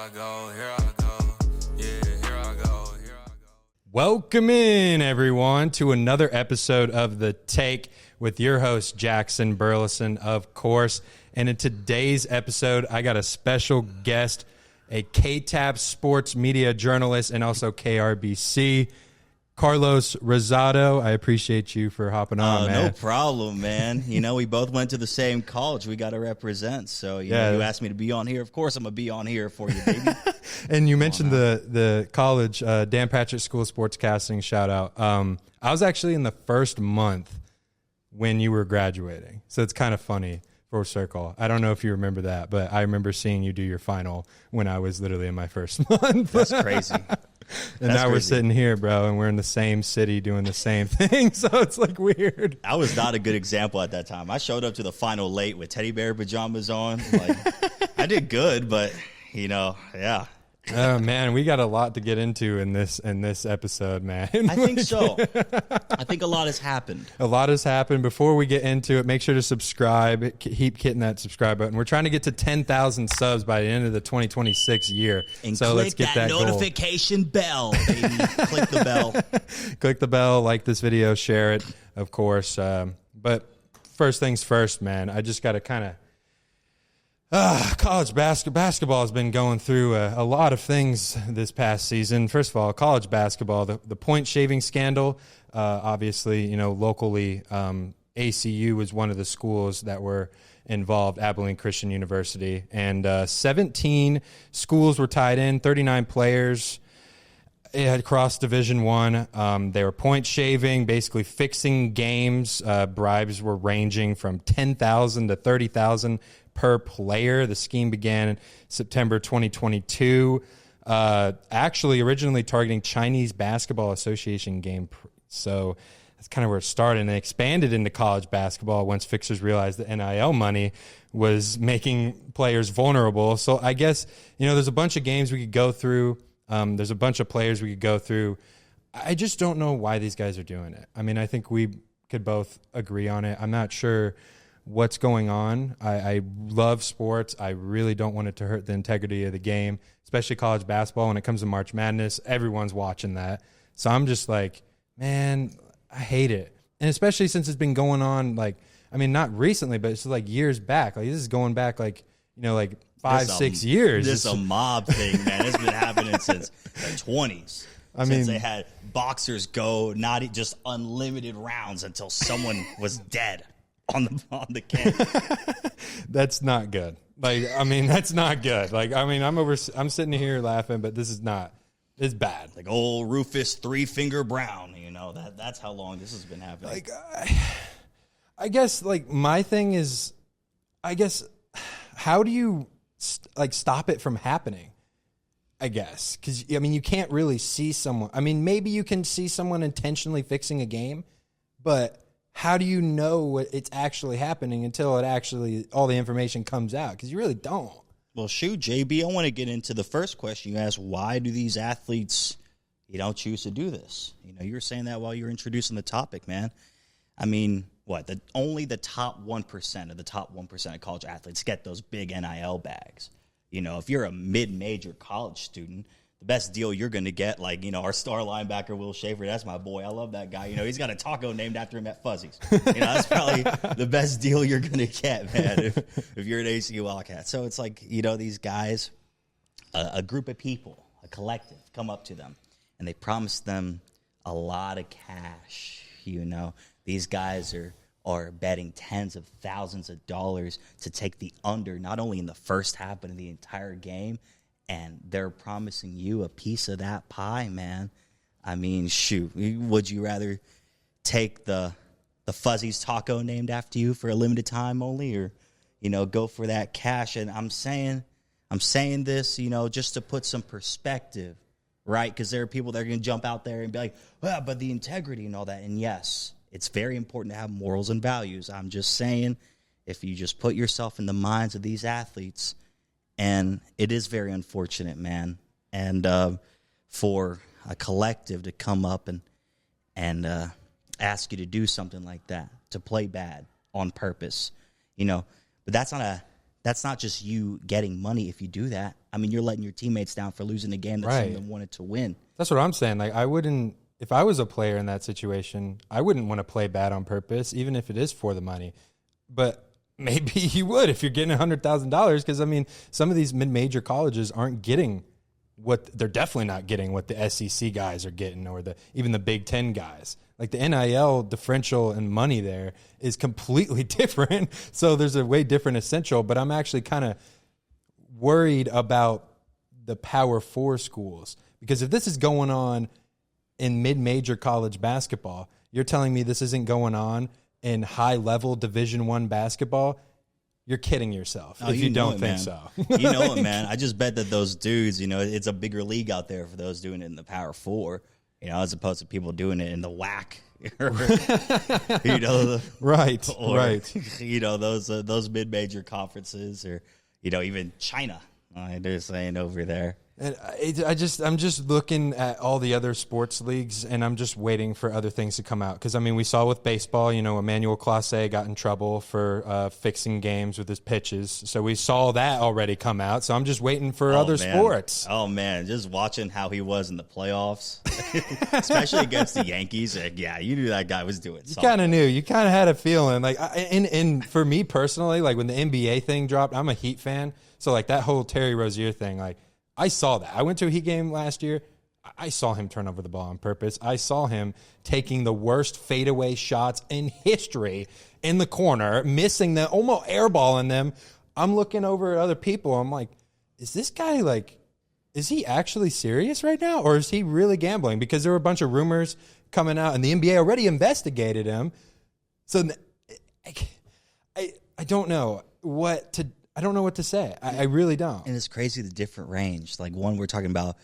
I go, here I go. Yeah, here I go, here I go. Welcome in, everyone, to another episode of The Take with your host, Jackson Burleson, of course. And in today's episode, I got a special guest, a KTAP sports media journalist and also KRBC, Carlos Rosado. I appreciate you for hopping on, man. No problem, man. You know, we both went to the same college. We got to represent. So, you know, you asked me to be on here. Of course, I'm going to be on here for you, baby. And you mentioned the college, Dan Patrick School of Sportscasting, shout out. I was actually in the first month when you were graduating. So it's kind of funny. Full circle. I don't know if you remember that, but I remember seeing you do your final when I was literally in my first month. That's crazy. And now we're sitting here, bro, and we're in the same city doing the same thing, so it's like weird. I was not a good example at that time. I showed up to the final late with teddy bear pajamas on. Like, I did good, but, you know, yeah. Oh, man, we got a lot to get into in this episode, man. I think so. I think a lot has happened. A lot has happened. Before we get into it, make sure to subscribe. Keep hitting that subscribe button. We're trying to get to 10,000 subs by the end of the 2026 year. And so click let's get that goal. Notification bell, baby. Click the bell. Click the bell, like this video, share it, of course. But first things first, man, I just got to kind of college basketball has been going through a lot of things this past season. First of all, college basketball, the point shaving scandal, obviously, you know, locally, ACU was one of the schools that were involved, Abilene Christian University, and 17 schools were tied in, 39 players. It had crossed Division I. They were point shaving, basically fixing games. Bribes were ranging from $10,000 to $30,000 per player. The scheme began in September 2022. Actually, originally targeting Chinese Basketball Association game. So that's kind of where it started, and it expanded into college basketball once fixers realized that NIL money was making players vulnerable. So I guess, you know, there's a bunch of games we could go through. There's a bunch of players we could go through. I just don't know why these guys are doing it. I mean, I think we could both agree on it. I'm not sure what's going on. I love sports. I really don't want it to hurt the integrity of the game, especially college basketball. When it comes to March Madness, everyone's watching that. So I'm just like, man, I hate it. And especially since it's been going on, like, I mean, not recently, but it's like years back. Like, this is going back, like, you know, like 5-6 years. This is a mob thing, man. It's been happening since the 20s. Since they had boxers go not just unlimited rounds until someone was dead on the camp. That's not good. Like, I mean, that's not good. Like, I mean, I'm sitting here laughing, but this is not. It's bad. Like old Rufus Three-Finger Brown, you know, that's how long this has been happening. Like, I guess, like, my thing is, I guess, how do you stop it from happening? I guess, because I mean, you can't really see someone. I mean, maybe you can see someone intentionally fixing a game, but how do you know what it's actually happening until all the information comes out? Because you really don't. Well, shoot, JB, I want to get into the first question you asked. Why do these athletes, you know, choose to do this? You know, you were saying that while you were introducing the topic, man. I mean, what? Only the top 1% of the top 1% of college athletes get those big NIL bags. You know, if you're a mid-major college student, the best deal you're going to get, like, you know, our star linebacker, Will Schaefer, that's my boy. I love that guy. You know, he's got a taco named after him at Fuzzy's. You know, that's probably the best deal you're going to get, man, if you're an ACU Wildcat. So it's like, you know, these guys, a group of people, a collective, come up to them, and they promise them a lot of cash. You know, these guys are betting tens of thousands of dollars to take the under, not only in the first half, but in the entire game. And they're promising you a piece of that pie, man. I mean, shoot, would you rather take the Fuzzy's taco named after you for a limited time only, or, you know, go for that cash? And I'm saying this, you know, just to put some perspective, right? Because there are people that are going to jump out there and be like, well, but the integrity and all that. And yes, it's very important to have morals and values. I'm just saying, if you just put yourself in the minds of these athletes, and it is very unfortunate, man. And for a collective to come up and ask you to do something like that, to play bad on purpose, you know. But that's that's not just you getting money if you do that. I mean, you're letting your teammates down for losing a game that some of them wanted to win. That's what I'm saying. Like, I wouldn't, if I was a player in that situation, I wouldn't want to play bad on purpose, even if it is for the money. But maybe you would if you're getting $100,000, because, I mean, some of these mid-major colleges aren't getting they're definitely not getting what the SEC guys are getting, or even the Big Ten guys. Like, the NIL differential in money there is completely different. So there's a way different essential, but I'm actually kind of worried about the Power 4 schools, because if this is going on in mid-major college basketball, you're telling me this isn't going on in high-level Division I basketball? You're kidding yourself if you don't think so. You know it, man. I just bet that those dudes, it's a bigger league out there for those doing it in the Power 4, as opposed to people doing it in the WAC. Right. Those mid-major conferences, or even China. They're saying over there. And I'm just looking at all the other sports leagues, and I'm just waiting for other things to come out. Because, I mean, we saw with baseball, Emmanuel Clase got in trouble for fixing games with his pitches. So we saw that already come out. So I'm just waiting for other sports. Oh, man. Just watching how he was in the playoffs, especially against the Yankees. You knew that guy was doing something. You kind of knew. You kind of had a feeling. Like, and for me personally, like, when the NBA thing dropped, I'm a Heat fan. So, like, that whole Terry Rozier thing, like, I saw that. I went to a Heat game last year. I saw him turn over the ball on purpose. I saw him taking the worst fadeaway shots in history in the corner, missing them, almost airballing them. I'm looking over at other people. I'm like, is this guy, like, is he actually serious right now? Or is he really gambling? Because there were a bunch of rumors coming out, and the NBA already investigated him. So I don't know what to I don't know what to say. I really don't. And it's crazy the different range. Like, one, we're talking about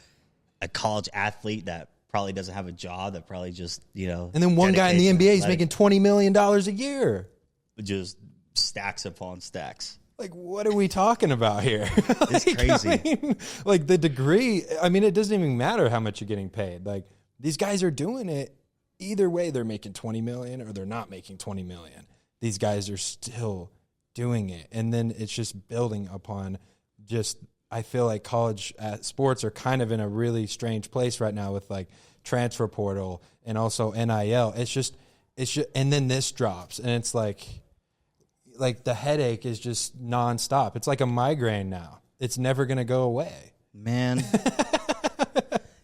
a college athlete that probably doesn't have a job, that probably just, And then one guy in the NBA is making $20 million a year. Just stacks upon stacks. Like, what are we talking about here? It's crazy. I mean, like, the degree, I mean, it doesn't even matter how much you're getting paid. Like, these guys are doing it. Either way, they're making $20 million or they're not making $20 million. These guys are still doing it. And then it's just building upon I feel like college sports are kind of in a really strange place right now with, like, transfer portal and also NIL. It's just, and then this drops, and it's like the headache is just nonstop. It's like a migraine now. It's never going to go away. Man.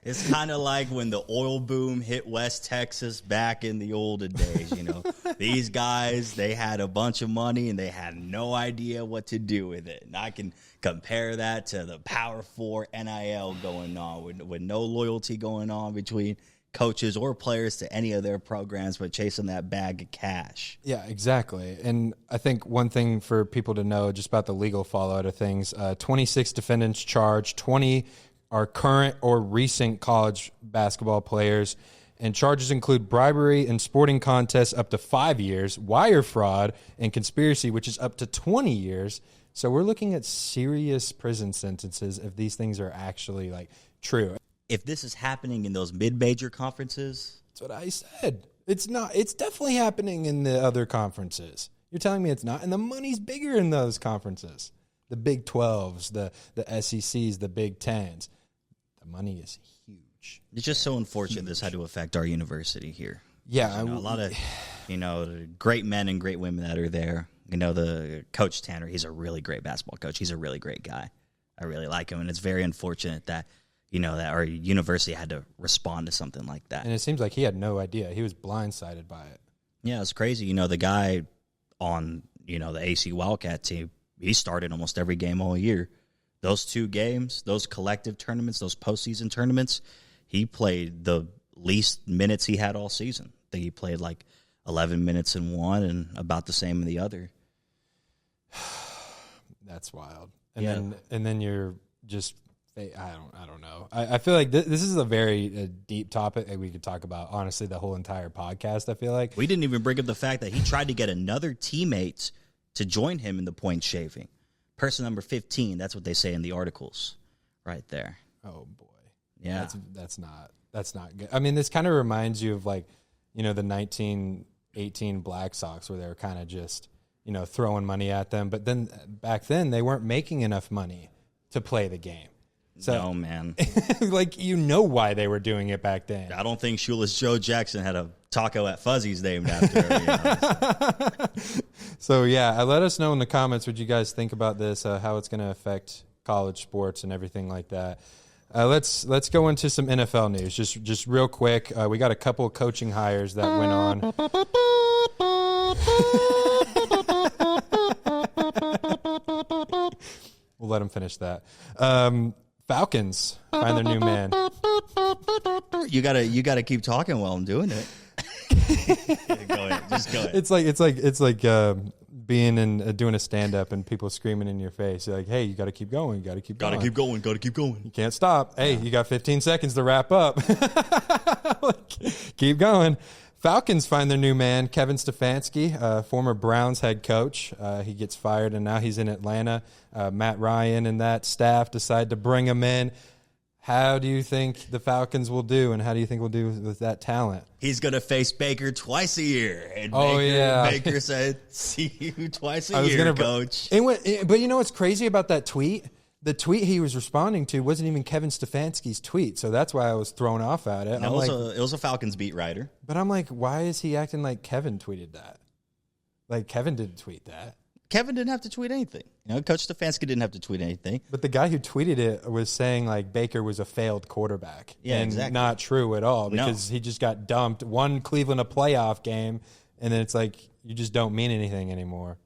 It's kind of like when the oil boom hit West Texas back in the olden days, These guys, they had a bunch of money and they had no idea what to do with it. And I can compare that to the Power 4 NIL going on with no loyalty going on between coaches or players to any of their programs, but chasing that bag of cash. Yeah, exactly. And I think one thing for people to know just about the legal fallout of things, 26 defendants charged, 20 are current or recent college basketball players, and charges include bribery in sporting contests up to 5 years, wire fraud, and conspiracy, which is up to 20 years. So we're looking at serious prison sentences if these things are actually, like, true. If this is happening in those mid-major conferences, that's what I said. It's not. It's definitely happening in the other conferences. You're telling me it's not, and the money's bigger in those conferences. The Big 12s, the SECs, the Big 10s. The money is huge. It's just so unfortunate this had to affect our university here. Yeah. A lot of, great men and great women that are there. The Coach Tanner, he's a really great basketball coach. He's a really great guy. I really like him. And it's very unfortunate that, that our university had to respond to something like that. And it seems like he had no idea. He was blindsided by it. Yeah, it's crazy. The guy on, the AC Wildcat team, he started almost every game all year. Those 2 games, those collective tournaments, those postseason tournaments, he played the least minutes he had all season. I think he played like 11 minutes in one and about the same in the other. That's wild. And then you're just, I don't know. I feel like this is a very deep topic that we could talk about, honestly, the whole entire podcast, I feel like. We didn't even bring up the fact that he tried to get another teammate to join him in the point shaving. Person number 15, that's what they say in the articles right there. Oh, boy. Yeah. That's not good. I mean, this kind of reminds you of, like, the 1918 Black Sox, where they were kind of just throwing money at them. But then back then they weren't making enough money to play the game. So, no, man. like, why they were doing it back then. I don't think Shoeless Joe Jackson had a taco at Fuzzy's named after him. So, yeah, let us know in the comments what you guys think about this, how it's going to affect college sports and everything like that. Let's go into some NFL news, just real quick. We got a couple of coaching hires that went on. We'll let him finish that. Falcons find their new man. You gotta keep talking while I'm doing it. Go ahead, just go ahead. It's like being in doing a stand up and people screaming in your face. You're like, hey, you got to keep going. You got to keep going. Gotta keep going. You can't stop. Hey, you got 15 seconds to wrap up. Keep going. Falcons find their new man, Kevin Stefanski, former Browns head coach. He gets fired, and now he's in Atlanta. Matt Ryan and that staff decide to bring him in. How do you think the Falcons will do, and how do you think we'll do with that talent? He's going to face Baker twice a year. And Baker said, see you twice a year, coach. But you know what's crazy about that tweet? The tweet he was responding to wasn't even Kevin Stefanski's tweet, so that's why I was thrown off at it. No, it was a Falcons beat writer. But I'm like, why is he acting like Kevin tweeted that? Like, Kevin didn't tweet that. Kevin didn't have to tweet anything. Coach Stefanski didn't have to tweet anything. But the guy who tweeted it was saying, like, Baker was a failed quarterback. Yeah, and exactly. Not true at all, because he just got dumped. Won Cleveland a playoff game, and then it's like, you just don't mean anything anymore,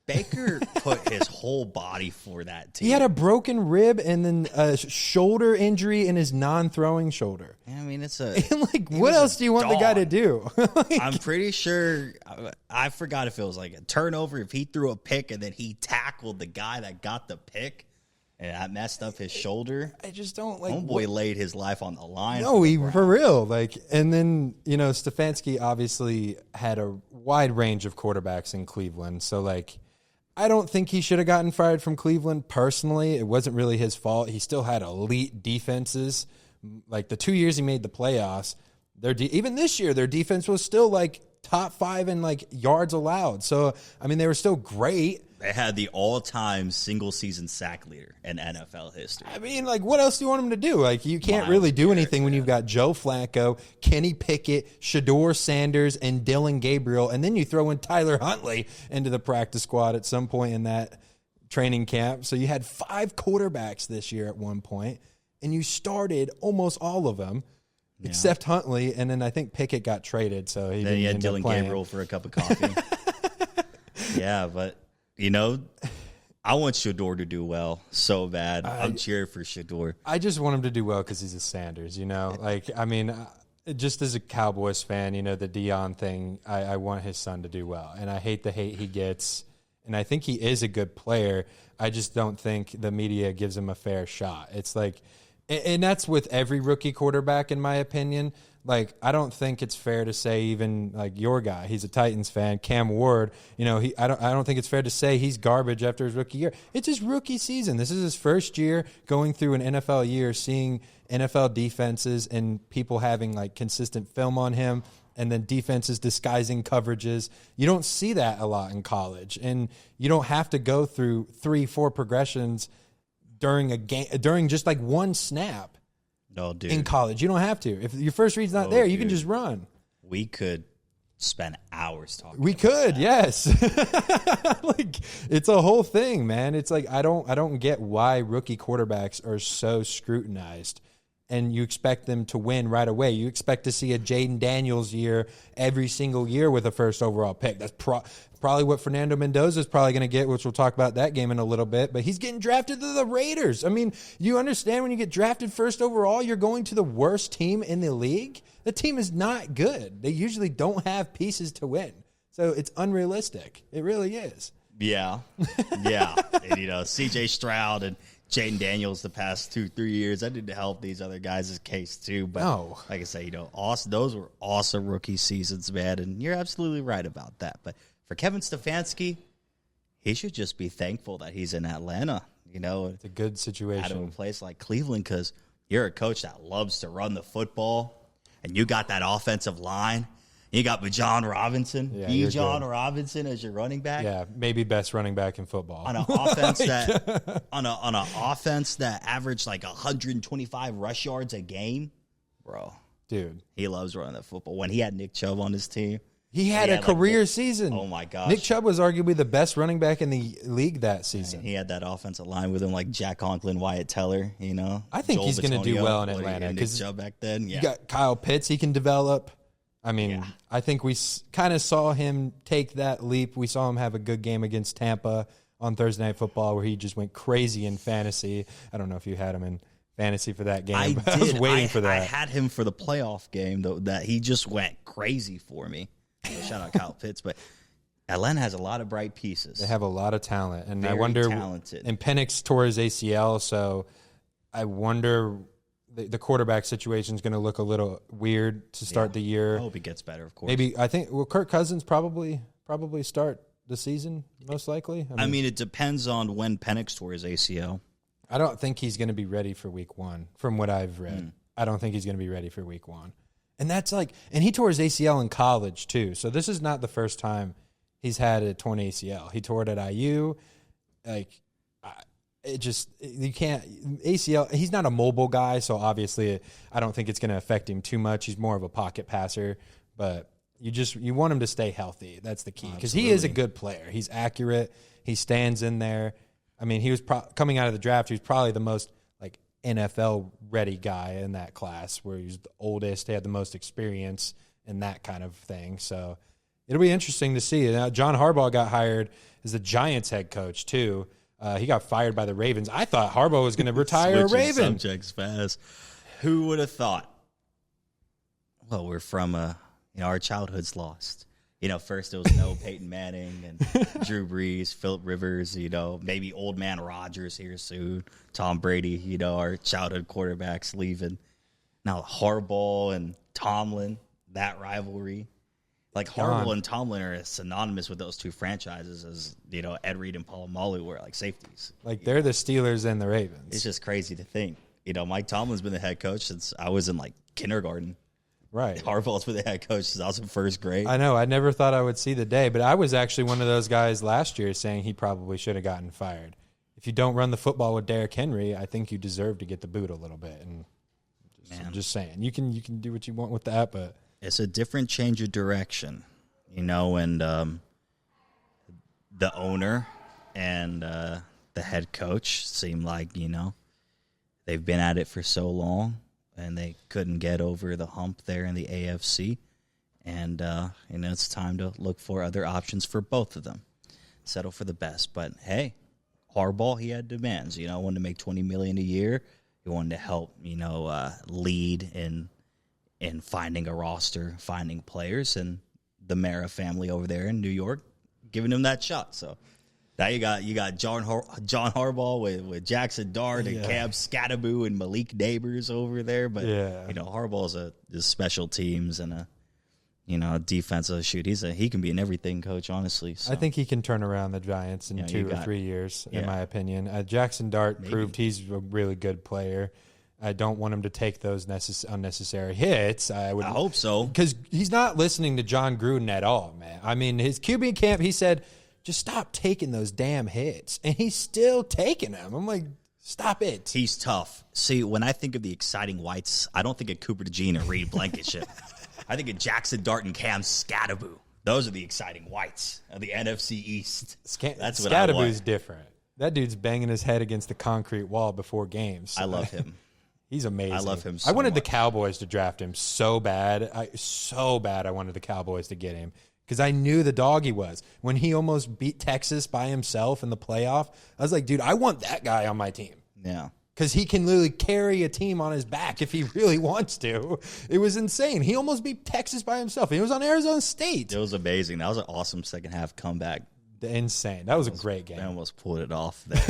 Baker put his whole body for that team. He had a broken rib and then a shoulder injury in his non-throwing shoulder. I mean, it's what else do you want the guy to do? I'm pretty sure, I forgot if it was like a turnover, if he threw a pick and then he tackled the guy that got the pick and that messed up his shoulder. I just don't like. Homeboy laid his life on the line. No, for real. And then, Stefanski obviously had a wide range of quarterbacks in Cleveland. So, I don't think he should have gotten fired from Cleveland personally. It wasn't really his fault. He still had elite defenses. Like the 2 years he made the playoffs, even this year, their defense was still top 5 in yards allowed. So, I mean, they were still great. They had the all-time single-season sack leader in NFL history. I mean, what else do you want him to do? You can't really do anything when you've got Joe Flacco, Kenny Pickett, Shador Sanders, and Dylan Gabriel, and then you throw in Tyler Huntley into the practice squad at some point in that training camp. So you had 5 quarterbacks this year at one point, and you started almost all of them. Yeah. Except Huntley, and then I think Pickett got traded, so he didn't end up Dylan playing. Gabriel for a cup of coffee. Yeah, but I want Shador to do well so bad. I'm cheering for Shador. I just want him to do well because he's a Sanders, just as a Cowboys fan, the Dion thing, I want his son to do well. And I hate the hate he gets. And I think he is a good player. I just don't think the media gives him a fair shot. It's and that's with every rookie quarterback, in my opinion. I don't think it's fair to say even your guy, he's a Titans fan, Cam Ward, I don't think it's fair to say he's garbage after his rookie year. It's his rookie season. This is his first year going through an NFL year, seeing NFL defenses and people having consistent film on him, and then defenses disguising coverages. You don't see that a lot in college, and you don't have to go through 3-4 progressions during a game, during just one snap. No, dude. In college, you don't have to. If your first read's not there, you can just run. We could spend hours talking. We could, yes. It's a whole thing, man. It's I don't get why rookie quarterbacks are so scrutinized, and you expect them to win right away. You expect to see a Jaden Daniels year every single year with a first overall pick. That's probably what Fernando Mendoza is probably going to get, which we'll talk about that game in a little bit. But he's getting drafted to the Raiders. I mean, you understand when you get drafted first overall, you're going to the worst team in the league? The team is not good. They usually don't have pieces to win. So it's unrealistic. It really is. Yeah. Yeah. And, C.J. Stroud and Jaden Daniels the past 2-3 years, that didn't help these other guys' case too. But like I say, awesome, those were awesome rookie seasons, man. And you're absolutely right about that. But for Kevin Stefanski, he should just be thankful that he's in Atlanta. It's a good situation. Out of a place like Cleveland, because you're a coach that loves to run the football, and you got that offensive line, You got John Robinson, you're John good. Robinson as your running back. Yeah, maybe best running back in football. On an offense on an offense that averaged like 125 rush yards a game, bro. Dude, he loves running that football. When he had Nick Chubb on his team, he had a career season. Oh my gosh, Nick Chubb was arguably the best running back in the league that season. And he had that offensive line with him, like Jack Conklin, Wyatt Teller. You know, I think he's going to do well in Atlanta because Chubb back then. You got Kyle Pitts. He can develop. I mean, I think we kind of saw him take that leap. We saw him have a good game against Tampa on Thursday Night Football where he just went crazy in fantasy. I don't know if you had him in fantasy for that game. I did. I was waiting for that. I had him for the playoff game, though, that he just went crazy for me. So shout out Kyle Pitts. But Atlanta has a lot of bright pieces. They have a lot of talent. And Very I wonder, talented. And Penix tore his ACL, so I wonder the quarterback situation is going to look a little weird to start the year. I hope he gets better, of course. Maybe I think will Kirk Cousins probably start the season most likely. I mean, it depends on when Penix tore his ACL. I don't think he's going to be ready for week 1 from what I've read. I don't think he's going to be ready for week 1. And that's and he tore his ACL in college too. So this is not the first time he's had a torn ACL. He tore it at IU. You can't ACL. He's not a mobile guy, so obviously I don't think it's going to affect him too much. He's more of a pocket passer, but you want him to stay healthy. That's the key because he is a good player. He's accurate. He stands in there. I mean, he was coming out of the draft. He was probably the most NFL ready guy in that class, where he was the oldest. He had the most experience in that kind of thing. So it'll be interesting to see. Now, John Harbaugh got hired as the Giants head coach too. He got fired by the Ravens. I thought Harbaugh was going to retire a Raven. Subjects fast. Who would have thought? Well, we're from our childhood's lost. First it was Peyton Manning and Drew Brees, Phillip Rivers, maybe old man Rodgers here soon, Tom Brady, our childhood quarterbacks leaving. Now Harbaugh and Tomlin, that rivalry. Like Harbaugh and Tomlin are synonymous with those two franchises as, Ed Reed and Polamalu were like safeties. Like they're the Steelers and the Ravens. It's just crazy to think. Mike Tomlin's been the head coach since I was in kindergarten. Right. Harbaugh's been the head coach since I was in first grade. I know. I never thought I would see the day, but I was actually one of those guys last year saying he probably should have gotten fired. If you don't run the football with Derrick Henry, I think you deserve to get the boot a little bit. And I'm just saying, you can do what you want with that, but it's a different change of direction, and the owner and the head coach seem like, they've been at it for so long. And they couldn't get over the hump there in the AFC. And, it's time to look for other options for both of them. Settle for the best. But, hey, Harbaugh, he had demands. Wanted to make $20 million a year. He wanted to help, lead in finding a roster, finding players. And the Mara family over there in New York giving him that shot. So now you got John Harbaugh with Jackson Dart and Cam Scattaboo and Malik Neighbors over there, but Harbaugh's a special teams and a defensive shoot. He can be an everything coach, honestly. So. I think he can turn around the Giants in 2 or 3 years, in my opinion. Jackson Dart proved he's a really good player. I don't want him to take those unnecessary hits. I hope so, because he's not listening to John Gruden at all, man. I mean, his QB camp, he said, just stop taking those damn hits. And he's still taking them. I'm like, stop it. He's tough. See, when I think of the exciting whites, I don't think of Cooper DeJean or Reed Blankenship. I think of Jackson Dart and Cam Scattaboo. Those are the exciting whites of the NFC East. That's what I want. Scattaboo's different. That dude's banging his head against the concrete wall before games. I love him. He's amazing. I love him so I wanted the much. Cowboys to draft him so bad. I wanted the Cowboys to get him. Because I knew the dog he was. When he almost beat Texas by himself in the playoff, I was like, dude, I want that guy on my team. Yeah. Because he can literally carry a team on his back if he really wants to. It was insane. He almost beat Texas by himself. He was on Arizona State. It was amazing. That was an awesome second half comeback. Insane. That was a great game. I almost pulled it off there.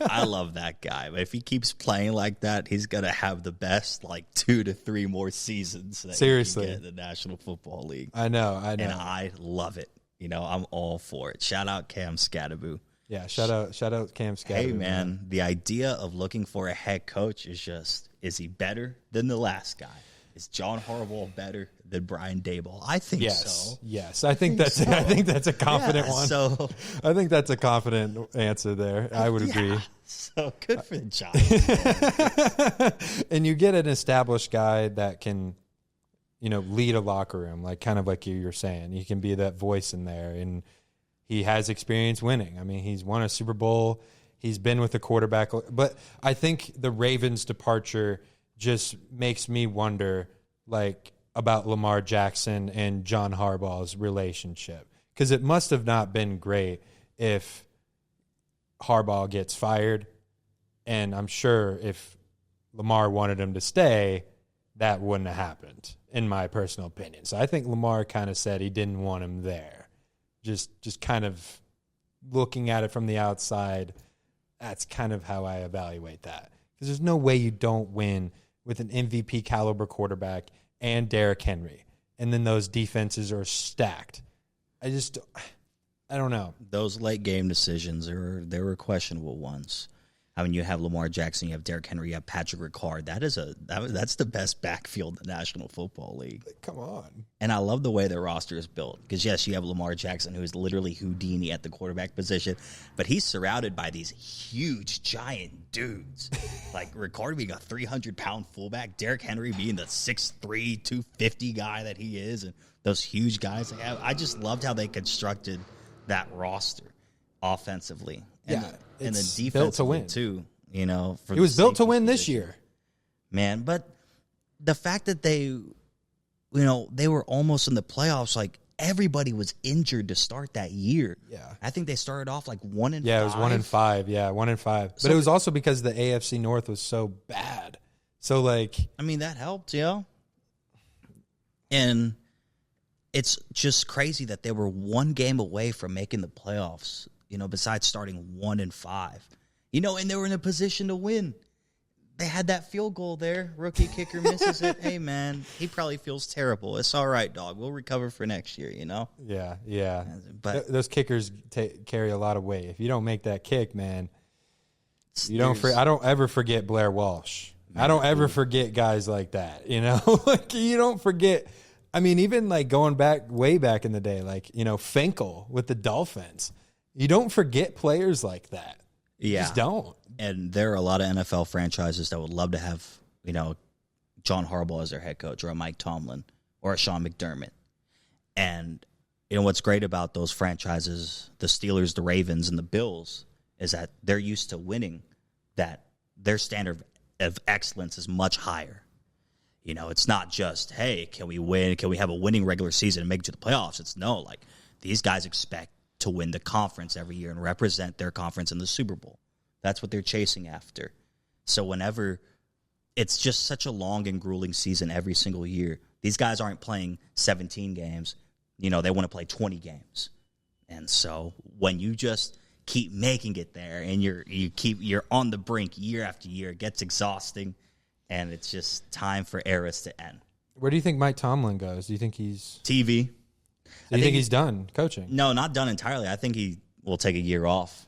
I love that guy. But if he keeps playing like that, he's going to have the best 2 to 3 more seasons that Seriously. he can get in the National Football League. I know. And I love it. I'm all for it. Shout out Cam Scattaboo. Yeah, shout out Cam Scattaboo. Hey, man, the idea of looking for a head coach is he better than the last guy? Is John Harbaugh better than Brian Daboll? I think so. Yes. I think that's a confident one. So I think that's a confident answer there. I would agree. So good for the Giants. And you get an established guy that can, lead a locker room, like kind of like you're saying. He can be that voice in there, and he has experience winning. I mean, he's won a Super Bowl. He's been with a quarterback. But I think the Ravens' departure just makes me wonder, about Lamar Jackson and John Harbaugh's relationship. Because it must have not been great if Harbaugh gets fired. And I'm sure if Lamar wanted him to stay, that wouldn't have happened, in my personal opinion. So I think Lamar kind of said he didn't want him there. Just kind of looking at it from the outside, that's kind of how I evaluate that. Because there's no way you don't win with an MVP caliber quarterback and Derrick Henry. And then those defenses are stacked. I don't know. Those late game decisions, there were questionable ones. I mean, you have Lamar Jackson, you have Derrick Henry, you have Patrick Ricard. That's the best backfield in the National Football League. Come on. And I love the way their roster is built. Because, yes, you have Lamar Jackson, who is literally Houdini at the quarterback position. But he's surrounded by these huge, giant dudes. Like Ricard being a 300-pound fullback. Derrick Henry being the 6'3", 250 guy that he is. And those huge guys they have. I just loved how they constructed that roster offensively. And and the defense built to win too. It was built to win this year, man. But the fact that they were almost in the playoffs, like everybody was injured to start that year. Yeah, I think they started off like 1-5. Yeah, it was 1-5. Yeah, 1-5. But it was also because the AFC North was so bad. So that helped, And it's just crazy that they were one game away from making the playoffs. Besides starting 1-5, and they were in a position to win. They had that field goal there. Rookie kicker misses it. Hey, man, he probably feels terrible. It's all right, dog. We'll recover for next year, Yeah. But those kickers carry a lot of weight. If you don't make that kick, man, I don't ever forget Blair Walsh. I don't ever forget guys like that, you don't forget. I mean, even going way back in the day, Finkel with the Dolphins. You don't forget players like that. You just don't. And there are a lot of NFL franchises that would love to have, John Harbaugh as their head coach, or a Mike Tomlin, or a Sean McDermott. And, what's great about those franchises, the Steelers, the Ravens, and the Bills, is that they're used to winning, that their standard of excellence is much higher. It's not just, hey, can we win? Can we have a winning regular season and make it to the playoffs? It's no, these guys expect to win the conference every year and represent their conference in the Super Bowl. That's what they're chasing after. So whenever it's just such a long and grueling season every single year, these guys aren't playing 17 games. They want to play 20 games. And so when you just keep making it there and you're on the brink year after year, it gets exhausting, and it's just time for eras to end. Where do you think Mike Tomlin goes? Do you think he's TV? Do you think he's done coaching? No, not done entirely. I think he will take a year off.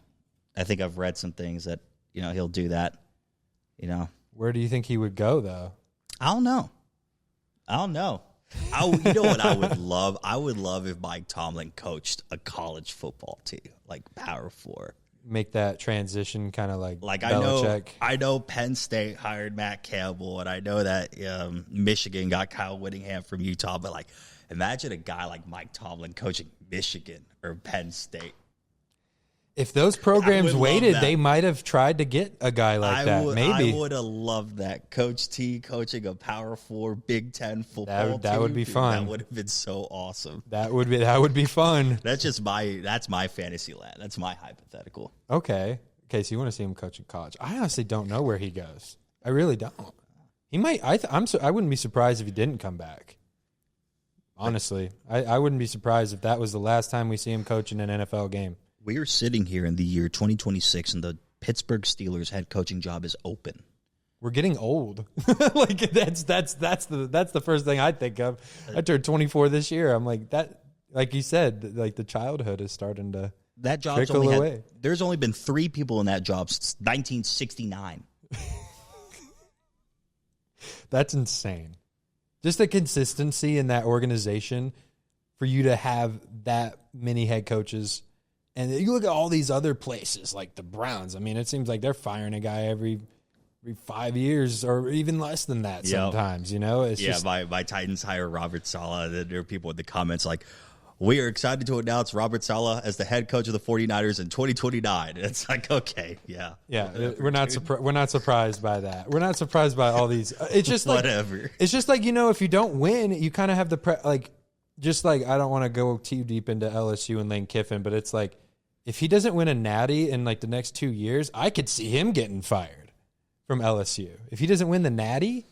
I think I've read some things that, he'll do that, Where do you think he would go, though? I don't know. You know what I would love? I would love if Mike Tomlin coached a college football team, like Power 4. Make that transition kind of like Belichick. I know Penn State hired Matt Campbell, and I know that Michigan got Kyle Whittingham from Utah, but imagine a guy like Mike Tomlin coaching Michigan or Penn State. If those programs waited, they might have tried to get a guy like that. Maybe I would have loved that. Coach T coaching a Power 4 Big Ten football team. That would be fun. That would have been so awesome. That would be fun. That's my fantasy land. That's my hypothetical. Okay, so you want to see him coaching college? I honestly don't know where he goes. I really don't. He might. I wouldn't be surprised if he didn't come back. Honestly, I wouldn't be surprised if that was the last time we see him coaching an NFL game. We are sitting here in the year 2026, and the Pittsburgh Steelers head coaching job is open. We're getting old. That's the first thing I think of. I turned 24 this year. I'm like that. Like you said, the childhood is starting to that job's trickle away. There's only been 3 people in that job since 1969. That's insane. Just the consistency in that organization for you to have that many head coaches. And you look at all these other places like the Browns. I mean, it seems like they're firing a guy every 5 years or even less than that sometimes, you know? It's just, my Titans hire Robert Saleh. There are people in the comments like, we are excited to announce Robert Saleh as the head coach of the 49ers in 2029. It's like, okay, yeah. Yeah, we're not surprised by that. We're not surprised by all these. It's just like, whatever. It's just like, if you don't win, you kind of have the just like, I don't want to go too deep into LSU and Lane Kiffin, but it's like, if he doesn't win a natty in like the next 2 years, I could see him getting fired from LSU. If he doesn't win the natty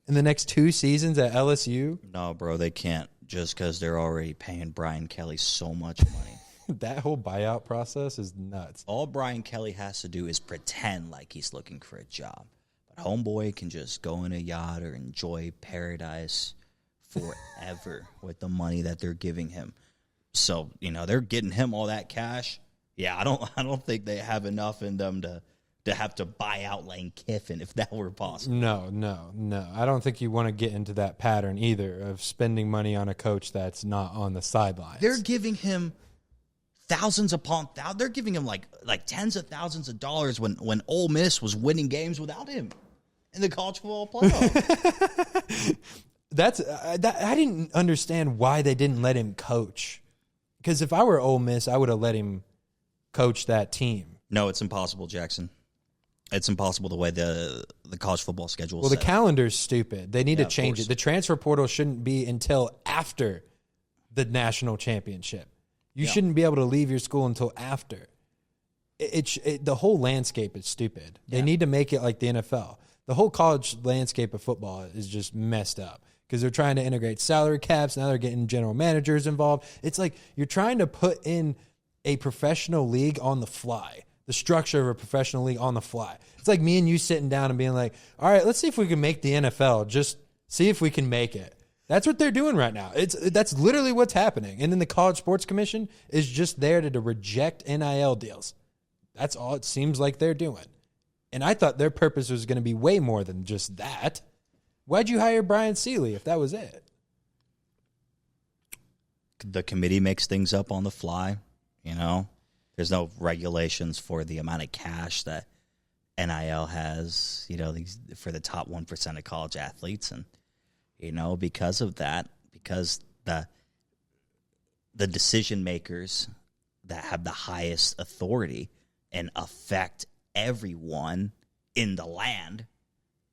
in the next 2 seasons at LSU. No, bro, they can't just because they're already paying Brian Kelly so much money. That whole buyout process is nuts. All Brian Kelly has to do is pretend like he's looking for a job. But homeboy can just go in a yacht or enjoy paradise forever with the money that they're giving him. So, they're getting him all that cash. Yeah, I don't think they have enough in them to have to buy out Lane Kiffin if that were possible. No. I don't think you want to get into that pattern either of spending money on a coach that's not on the sidelines. They're giving him thousands upon thousands. They're giving him like tens of thousands of dollars when Ole Miss was winning games without him in the college football playoff. I didn't understand why they didn't let him coach. Because if I were Ole Miss, I would have let him coach that team. No, it's impossible, Jackson. It's impossible the way the college football schedule is. Well, the calendar's stupid. They need to change it. The transfer portal shouldn't be until after the national championship. You shouldn't be able to leave your school until after. The whole landscape is stupid. They need to make it like the NFL. The whole college landscape of football is just messed up because they're trying to integrate salary caps. Now they're getting general managers involved. It's like you're trying to put in a professional league on the fly. The structure of a professional league on the fly. It's like me and you sitting down and being like, all right, let's see if we can make the NFL. Just see if we can make it. That's what they're doing right now. That's literally what's happening. And then the College Sports Commission is just there to reject NIL deals. That's all it seems like they're doing. And I thought their purpose was going to be way more than just that. Why'd you hire Brian Seeley if that was it? The committee makes things up on the fly, There's no regulations for the amount of cash that NIL has, for the top 1% of college athletes. And, because of that, because the decision makers that have the highest authority and affect everyone in the land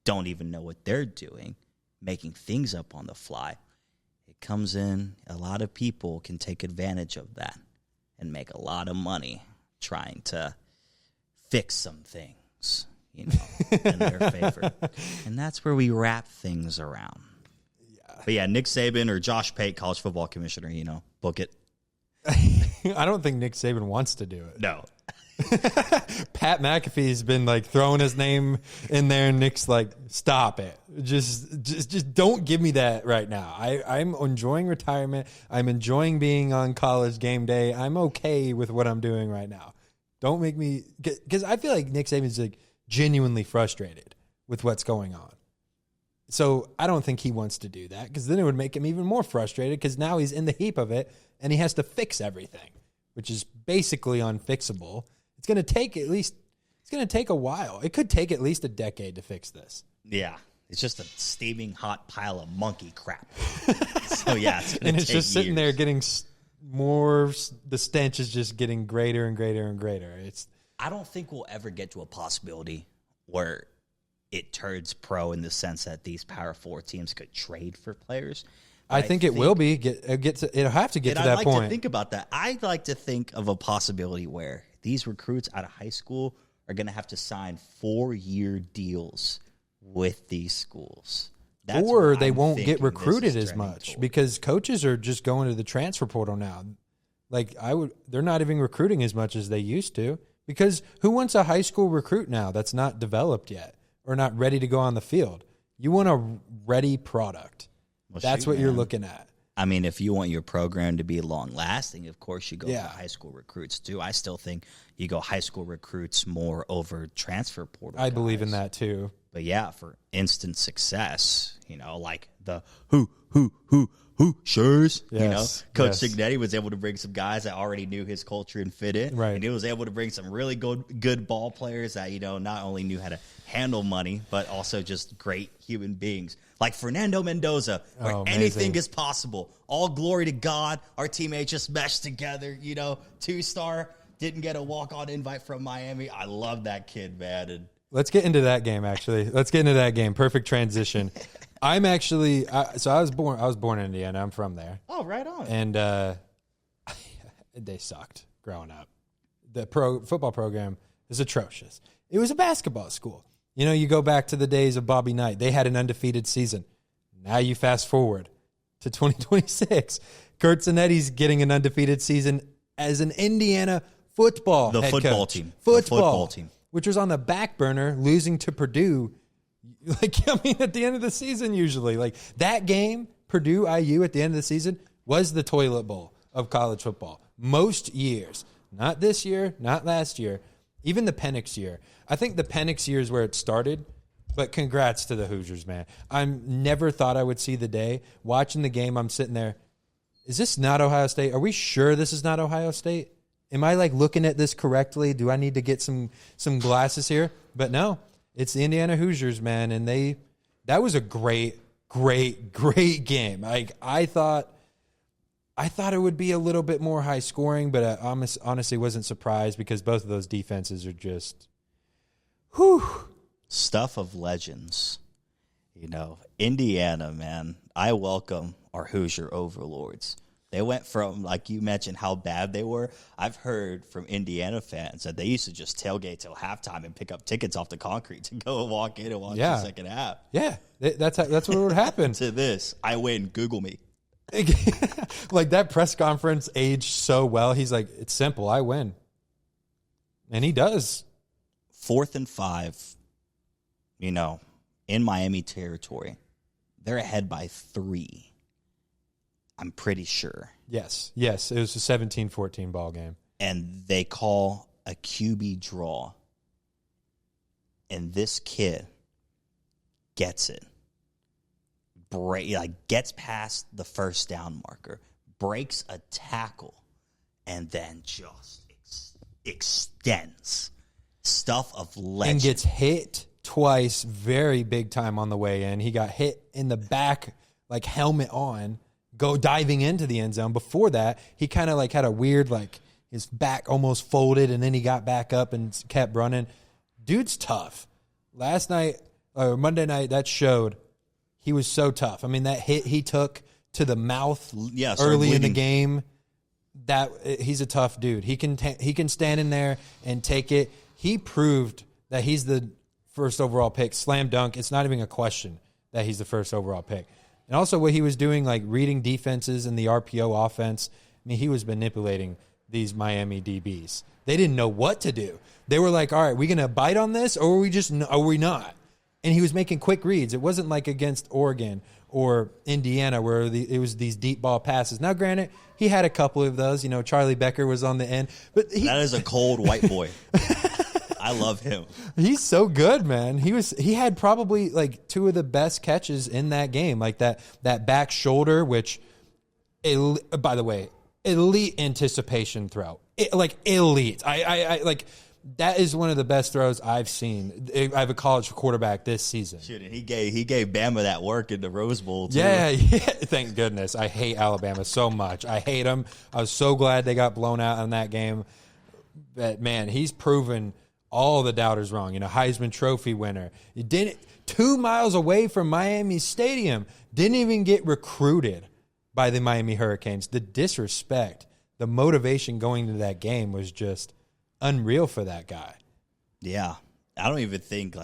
don't even know what they're doing, making things up on the fly. It comes in, a lot of people can take advantage of that and make a lot of money trying to fix some things, in their favor. And that's where we wrap things around. Yeah. But yeah, Nick Saban or Josh Pate, college football commissioner, book it. I don't think Nick Saban wants to do it. No. Pat McAfee's been throwing his name in there, and Nick's like, stop it. Just don't give me that right now. I'm enjoying retirement. I'm enjoying being on college game day. I'm okay with what I'm doing right now. Don't make me, because I feel like Nick Saban's genuinely frustrated with what's going on. So I don't think he wants to do that, because then it would make him even more frustrated, because now he's in the heap of it and he has to fix everything, which is basically unfixable. It's going to take a while. It could take at least a decade to fix this. Yeah. It's just a steaming hot pile of monkey crap. So, yeah, it's going to take And it's just sitting there years. getting more, the stench is just getting greater and greater and greater. I don't think we'll ever get to a possibility where it turns pro in the sense that these Power 4 teams could trade for players. I think it will be. It'll have to get to that point. I'd like to think about that. I'd like to think of a possibility where these recruits out of high school are going to have to sign 4-year deals with these schools. Or they won't get recruited as much because coaches are just going to the transfer portal now. They're not even recruiting as much as they used to, because who wants a high school recruit now that's not developed yet or not ready to go on the field? You want a ready product. Well, that's what you're looking at. I mean, if you want your program to be long-lasting, of course you go for high school recruits too. I still think you go high school recruits more over transfer portal I believe in that too. But yeah, for instant success, like the Hoosiers, Coach Cignetti was able to bring some guys that already knew his culture and fit in. Right. And he was able to bring some really good ball players that, not only knew how to handle money, but also just great human beings. Like Fernando Mendoza, where anything is possible. All glory to God. Our teammates just meshed together, 2-star, didn't get a walk-on invite from Miami. I love that kid, man. And let's get into that game, actually. Let's get into that game. Perfect transition. I'm actually so I was born in Indiana. I'm from there. Oh, right on. And they sucked growing up. The football program is atrocious. It was a basketball school. You go back to the days of Bobby Knight. They had an undefeated season. Now you fast forward to 2026. Kurt Zanetti's getting an undefeated season as an Indiana football head football coach. team. Football team. Which was on the back burner, losing to Purdue. At the end of the season, usually. That game, Purdue-IU at the end of the season, was the toilet bowl of college football. Most years. Not this year, not last year, even the Penix year. I think the Penix year is where it started, but congrats to the Hoosiers, man. I never thought I would see the day. Watching the game, I'm sitting there, is this not Ohio State? Are we sure this is not Ohio State? Am I looking at this correctly? Do I need to get some glasses here? But no. It's the Indiana Hoosiers, man, and that was a great game. I thought it would be a little bit more high scoring, but I honestly wasn't surprised because both of those defenses are just stuff of legends. Indiana, man, I welcome our Hoosier overlords. They went from, like you mentioned, how bad they were. I've heard from Indiana fans that they used to just tailgate till halftime and pick up tickets off the concrete to go and walk in and watch the second half. Yeah, that's what would happen. To this, I win. Google me. That press conference aged so well. He's like, it's simple. I win. And he does. 4th and 5, in Miami territory. They're ahead by 3. I'm pretty sure. Yes. It was a 17-14 ball game. And they call a QB draw. And this kid gets it. Gets past the first down marker, breaks a tackle, and then just extends. Stuff of legend. And gets hit twice very big time on the way in. He got hit in the back, helmet on, diving into the end zone. Before that, he kind of had a weird, his back almost folded, and then he got back up and kept running. Dude's tough. Monday night, that showed he was so tough. That hit he took to the mouth early in the game, he's a tough dude. He can stand in there and take it. He proved that he's the first overall pick. Slam dunk. It's not even a question that he's the first overall pick. And also what he was doing, reading defenses in the RPO offense. He was manipulating these Miami DBs. They didn't know what to do. They were like, all right, we going to bite on this or are we not? And he was making quick reads. It wasn't like against Oregon or Indiana where it was these deep ball passes. Now, granted, he had a couple of those. Charlie Becker was on the end. But that is a cold white boy. I love him. He's so good, man. He had probably 2 of the best catches in that game, that back shoulder, which, by the way, elite anticipation throw, elite. I that is one of the best throws I've seen. I have a college quarterback this season. Shit, and he gave Bama that work in the Rose Bowl too. Yeah. Thank goodness. I hate Alabama so much. I hate them. I was so glad they got blown out in that game. But man, he's proven all the doubters wrong. Heisman Trophy winner. He didn't 2 miles away from Miami Stadium. Didn't even get recruited by the Miami Hurricanes. The disrespect, the motivation going into that game was just unreal for that guy. Yeah. I don't even think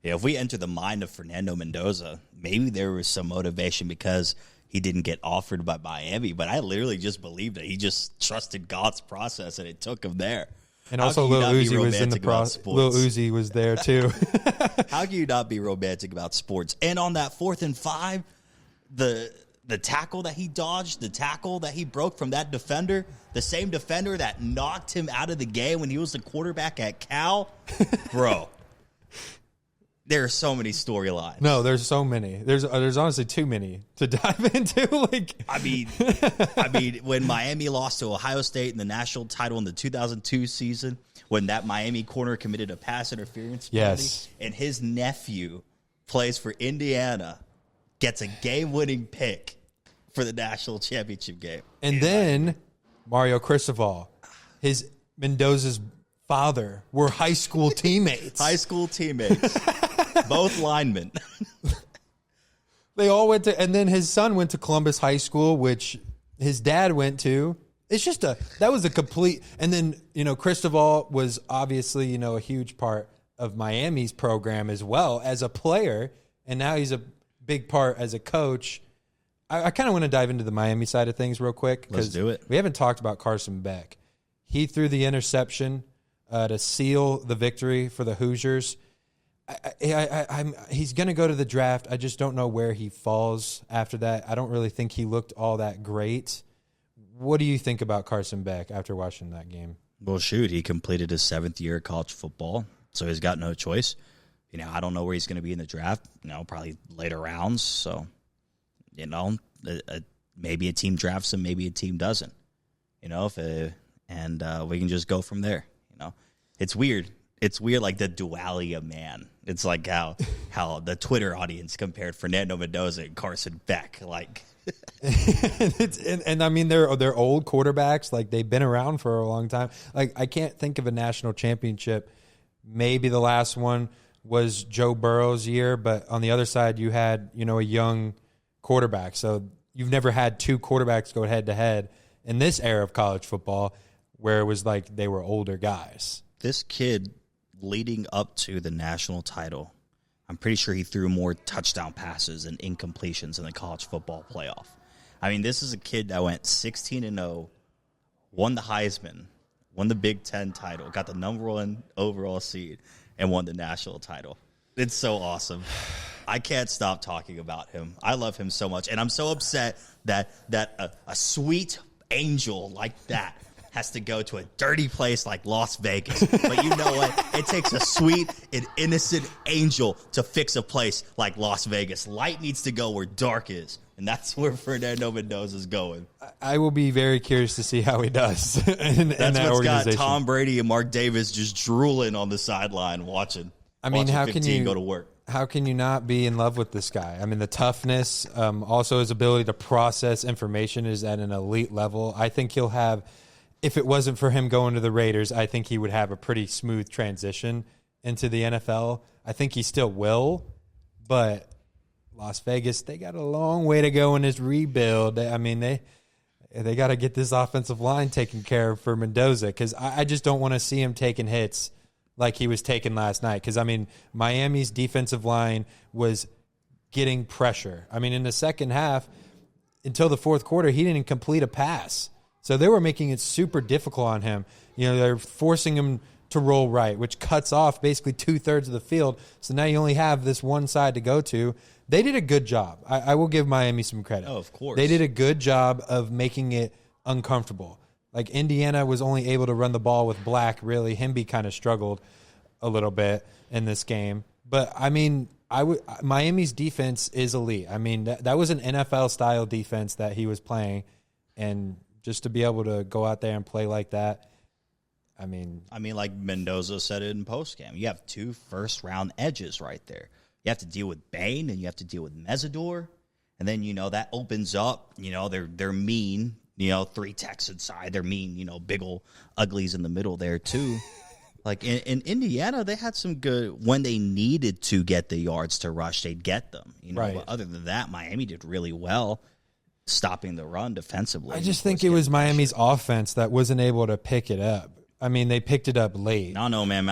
if we enter the mind of Fernando Mendoza, maybe there was some motivation because he didn't get offered by Miami, but I literally just believe that he just trusted God's process and it took him there. And also Lil Uzi was in the process. Lil Uzi was there too. How can you not be romantic about sports? And on that 4th and 5, the tackle that he dodged, the tackle that he broke from that defender, the same defender that knocked him out of the game when he was the quarterback at Cal, bro. There are so many storylines. No, there's so many. There's honestly too many to dive into. I mean, when Miami lost to Ohio State in the national title in the 2002 season, when that Miami corner committed a pass interference penalty, and his nephew plays for Indiana, gets a game-winning pick for the national championship game. And then Mario Cristobal, his Mendoza's father, were high school teammates. Both linemen. They all went to, and then his son went to Columbus High School, which his dad went to. It's just that was a complete, and then, Cristobal was obviously, a huge part of Miami's program as well as a player, and now he's a big part as a coach. I kind of want to dive into the Miami side of things real quick. Let's do it. We haven't talked about Carson Beck. He threw the interception to seal the victory for the Hoosiers. He's going to go to the draft. I just don't know where he falls after that. I don't really think he looked all that great. What do you think about Carson Beck after watching that game? Well, shoot, he completed his 7th year of college football, so he's got no choice. I don't know where he's going to be in the draft. Probably later rounds. So, maybe a team drafts him, maybe a team doesn't. We can just go from there. It's weird. It's weird, like the duality of man. It's like how the Twitter audience compared Fernando Mendoza and Carson Beck. Like, and I mean they're old quarterbacks. Like, they've been around for a long time. Like, I can't think of a national championship. Maybe the last one was Joe Burrow's year, but on the other side you had a young quarterback. So you've never had two quarterbacks go head to head in this era of college football, where it was like they were older guys. This kid, leading up to the national title, I'm pretty sure he threw more touchdown passes and incompletions in the college football playoff. I mean, this is a kid that went 16-0, won the Heisman, won the Big Ten title, got the number 1 overall seed, and won the national title. It's so awesome. I can't stop talking about him. I love him so much, and I'm so upset that a sweet angel like that has to go to a dirty place like Las Vegas. But you know what? It takes a sweet and innocent angel to fix a place like Las Vegas. Light needs to go where dark is, and that's where Fernando Mendoza is going. I will be very curious to see how he does in that what's organization. Got Tom Brady and Mark Davis just drooling on the sideline watching. I mean, how can you go to work? How can you not be in love with this guy? I mean, the toughness, also his ability to process information is at an elite level. I think he'll have. If it wasn't for him going to the Raiders, I think he would have a pretty smooth transition into the NFL. I think he still will, but Las Vegas, they got a long way to go in this rebuild. I mean, they got to get this offensive line taken care of for Mendoza, because I just don't want to see him taking hits like he was taking last night. Because, I mean, Miami's defensive line was getting pressure. I mean, in the second half, until the fourth quarter, he didn't complete a pass. So they were making it super difficult on him. They're forcing him to roll right, which cuts off basically 2/3 of the field. So now you only have this one side to go to. They did a good job. I will give Miami some credit. Oh, of course. They did a good job of making it uncomfortable. Like, Indiana was only able to run the ball with Black, really. Hemby kind of struggled a little bit in this game. But, I mean, Miami's defense is elite. I mean, that was an NFL-style defense that he was playing, and just to be able to go out there and play like that, I mean, like Mendoza said it in postgame, you have 2 first-round edges right there. You have to deal with Bain, and you have to deal with Mesidor, and then, that opens up, they're mean, 3 techs inside, they're mean, big ol' uglies in the middle there too. Like, in Indiana, they had some good, when they needed to get the yards to rush, they'd get them, Right. But other than that, Miami did really well stopping the run defensively. I just think it was Miami's offense that wasn't able to pick it up. I mean, they picked it up late. No, man.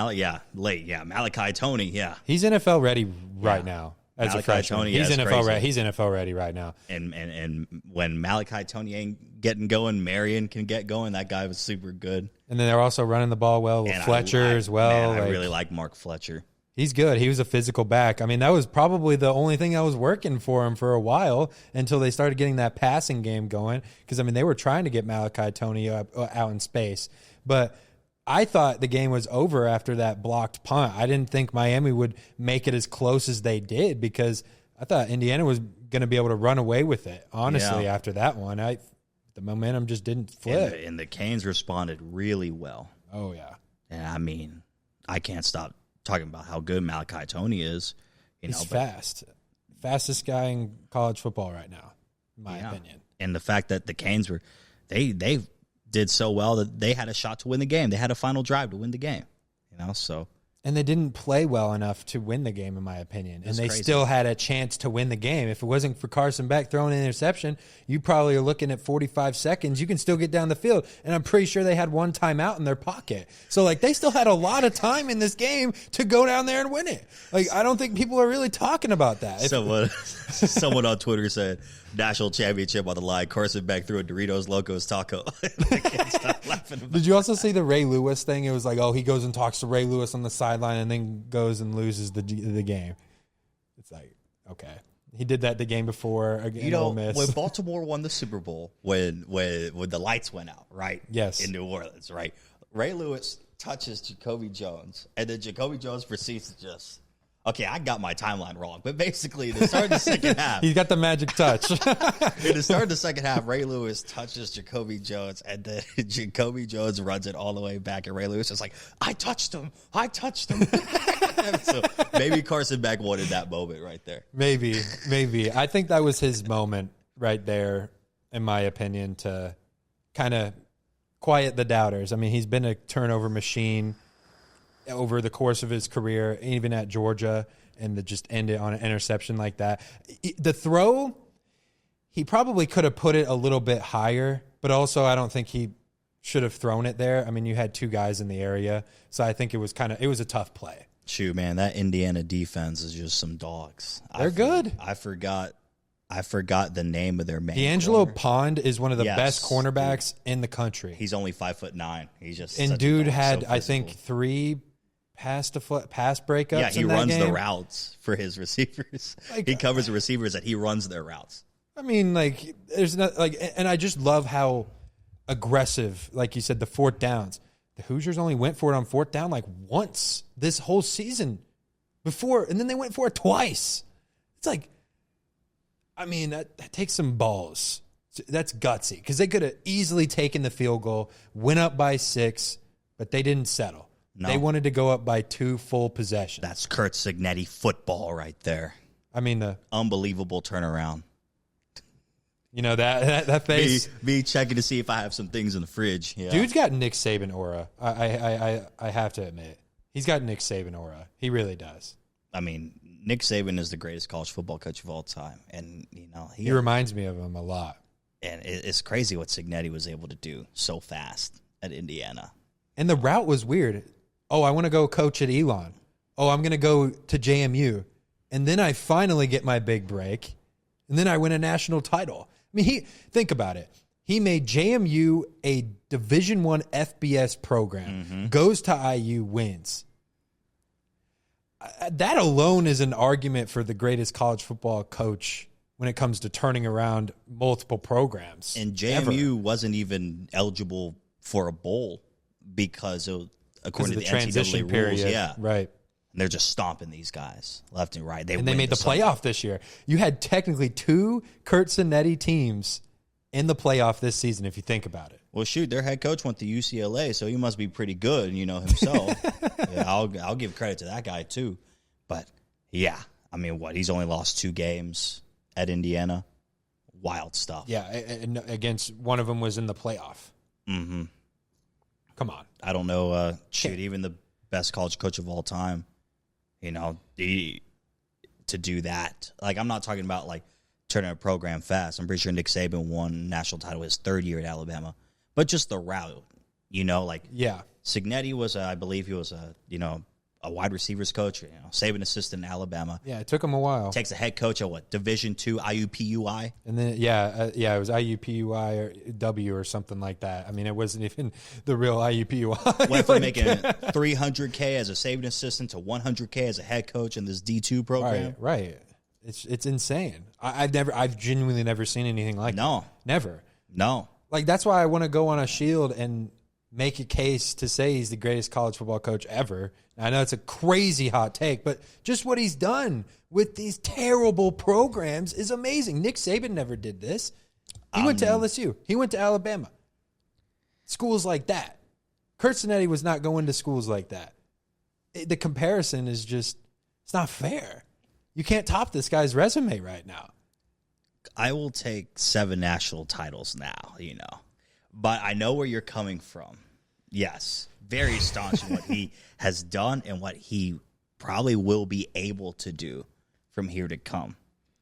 Late. Yeah, Malachi Toney, yeah. He's NFL ready right now as Malachi a freshman. Toney, he's NFL crazy. ready. He's NFL ready right now. And when Malachi Toney ain't getting going, Marion can get going. That guy was super good. And then they're also running the ball well with Fletcher as well. Man, I really like Mark Fletcher. He's good. He was a physical back. I mean, that was probably the only thing that was working for him for a while until they started getting that passing game going. Because, I mean, they were trying to get Malachi Toney out in space. But I thought the game was over after that blocked punt. I didn't think Miami would make it as close as they did because I thought Indiana was going to be able to run away with it, honestly, after that one. The momentum just didn't flip. And the Canes responded really well. Oh, yeah. And I mean, I can't stop talking about how good Malachi Tony is. He's fast. Fastest guy in college football right now, in my opinion. And the fact that the Canes were, they did so well that they had a shot to win the game. They had a final drive to win the game, so. And they didn't play well enough to win the game, in my opinion. And they crazy. still had a chance to win the game. If it wasn't for Carson Beck throwing an interception, you probably are looking at 45 seconds. You can still get down the field. And I'm pretty sure they had one timeout in their pocket. So, they still had a lot of time in this game to go down there and win it. I don't think people are really talking about that. Someone on Twitter said, national championship on the line. Carson Beck threw a Doritos Locos taco. I can't stop laughing about Did you also see the Ray Lewis thing? It was he goes and talks to Ray Lewis on the sideline and then goes and loses the game. It's okay. He did that the game before against Ole Miss. When Baltimore won the Super Bowl, when the lights went out, right? Yes. In New Orleans, right? Ray Lewis touches Jacoby Jones, and then Jacoby Jones proceeds to just... Okay, I got my timeline wrong, but basically, at the start of the second half... He's got the magic touch. In the start of the second half, Ray Lewis touches Jacoby Jones, and then Jacoby Jones runs it all the way back, and Ray Lewis is like, I touched him. So maybe Carson Beck wanted that moment right there. Maybe. I think that was his moment right there, in my opinion, to kind of quiet the doubters. I mean, he's been a turnover machine over the course of his career, even at Georgia, and to just end it on an interception like that. The throw, he probably could have put it a little bit higher, but also I don't think he should have thrown it there. I mean, you had two guys in the area, so I think it was a tough play. Shoot, man, that Indiana defense is just some dogs. They're good. I forgot the name of their main D'Angelo corner. Pond is one of the best cornerbacks in the country. He's only 5'9". He's just had, I think, 3 pass breakups. Yeah, he in that runs game. the routes for his receivers. He covers the receivers that he runs their routes. I mean, there's not and I just love how aggressive, like you said, the fourth downs. The Hoosiers only went for it on fourth down once this whole season before, and then they went for it twice. It's that takes some balls. That's gutsy because they could have easily taken the field goal, went up by 6, but they didn't settle. No. They wanted to go up by 2 full possessions. That's Kurt Signetti football right there. I mean, the unbelievable turnaround. That face. Me checking to see if I have some things in the fridge. Yeah. Dude's got Nick Saban aura. I have to admit, he's got Nick Saban aura. He really does. I mean, Nick Saban is the greatest college football coach of all time, and he reminds me of him a lot. And it's crazy what Signetti was able to do so fast at Indiana. And the route was weird. Oh, I want to go coach at Elon. Oh, I'm going to go to JMU. And then I finally get my big break. And then I win a national title. I mean, think about it. He made JMU a Division I FBS program, goes to IU, wins. That alone is an argument for the greatest college football coach when it comes to turning around multiple programs. And JMU wasn't even eligible for a bowl because according to the transition NCAA period, rules, right. And they're just stomping these guys left and right. They made the playoff this year. You had technically 2 Kurt Signetti teams in the playoff this season, if you think about it. Well, shoot, their head coach went to UCLA, so he must be pretty good, himself. Yeah, I'll give credit to that guy too. But yeah, I mean, he's only lost 2 games at Indiana. Wild stuff. Yeah, and against one of them was in the playoff. Mm-hmm. Come on. I don't know. Even the best college coach of all time, to do that. I'm not talking about turning a program fast. I'm pretty sure Nick Saban won national title his 3rd year at Alabama. But just the route, yeah. Signetti was, I believe he was a wide receivers coach, Saban assistant in Alabama. Yeah, it took him a while. Takes a head coach at Division II, IUPUI? And then, it was IUPUI or W or something like that. I mean, it wasn't even the real IUPUI. Went from making $300K as a Saban assistant to $100K as a head coach in this D2 program. Right. It's insane. I've genuinely never seen anything like that. No. Never. No. That's why I want to go on a shield and make a case to say he's the greatest college football coach ever. I know it's a crazy hot take, but just what he's done with these terrible programs is amazing. Nick Saban never did this. He went to LSU. He went to Alabama. Schools like that. Kurt Cinetti was not going to schools like that. The comparison is just, it's not fair. You can't top this guy's resume right now. I will take 7 national titles now, But I know where you're coming from. Yes, very staunch in what he has done and what he probably will be able to do from here to come.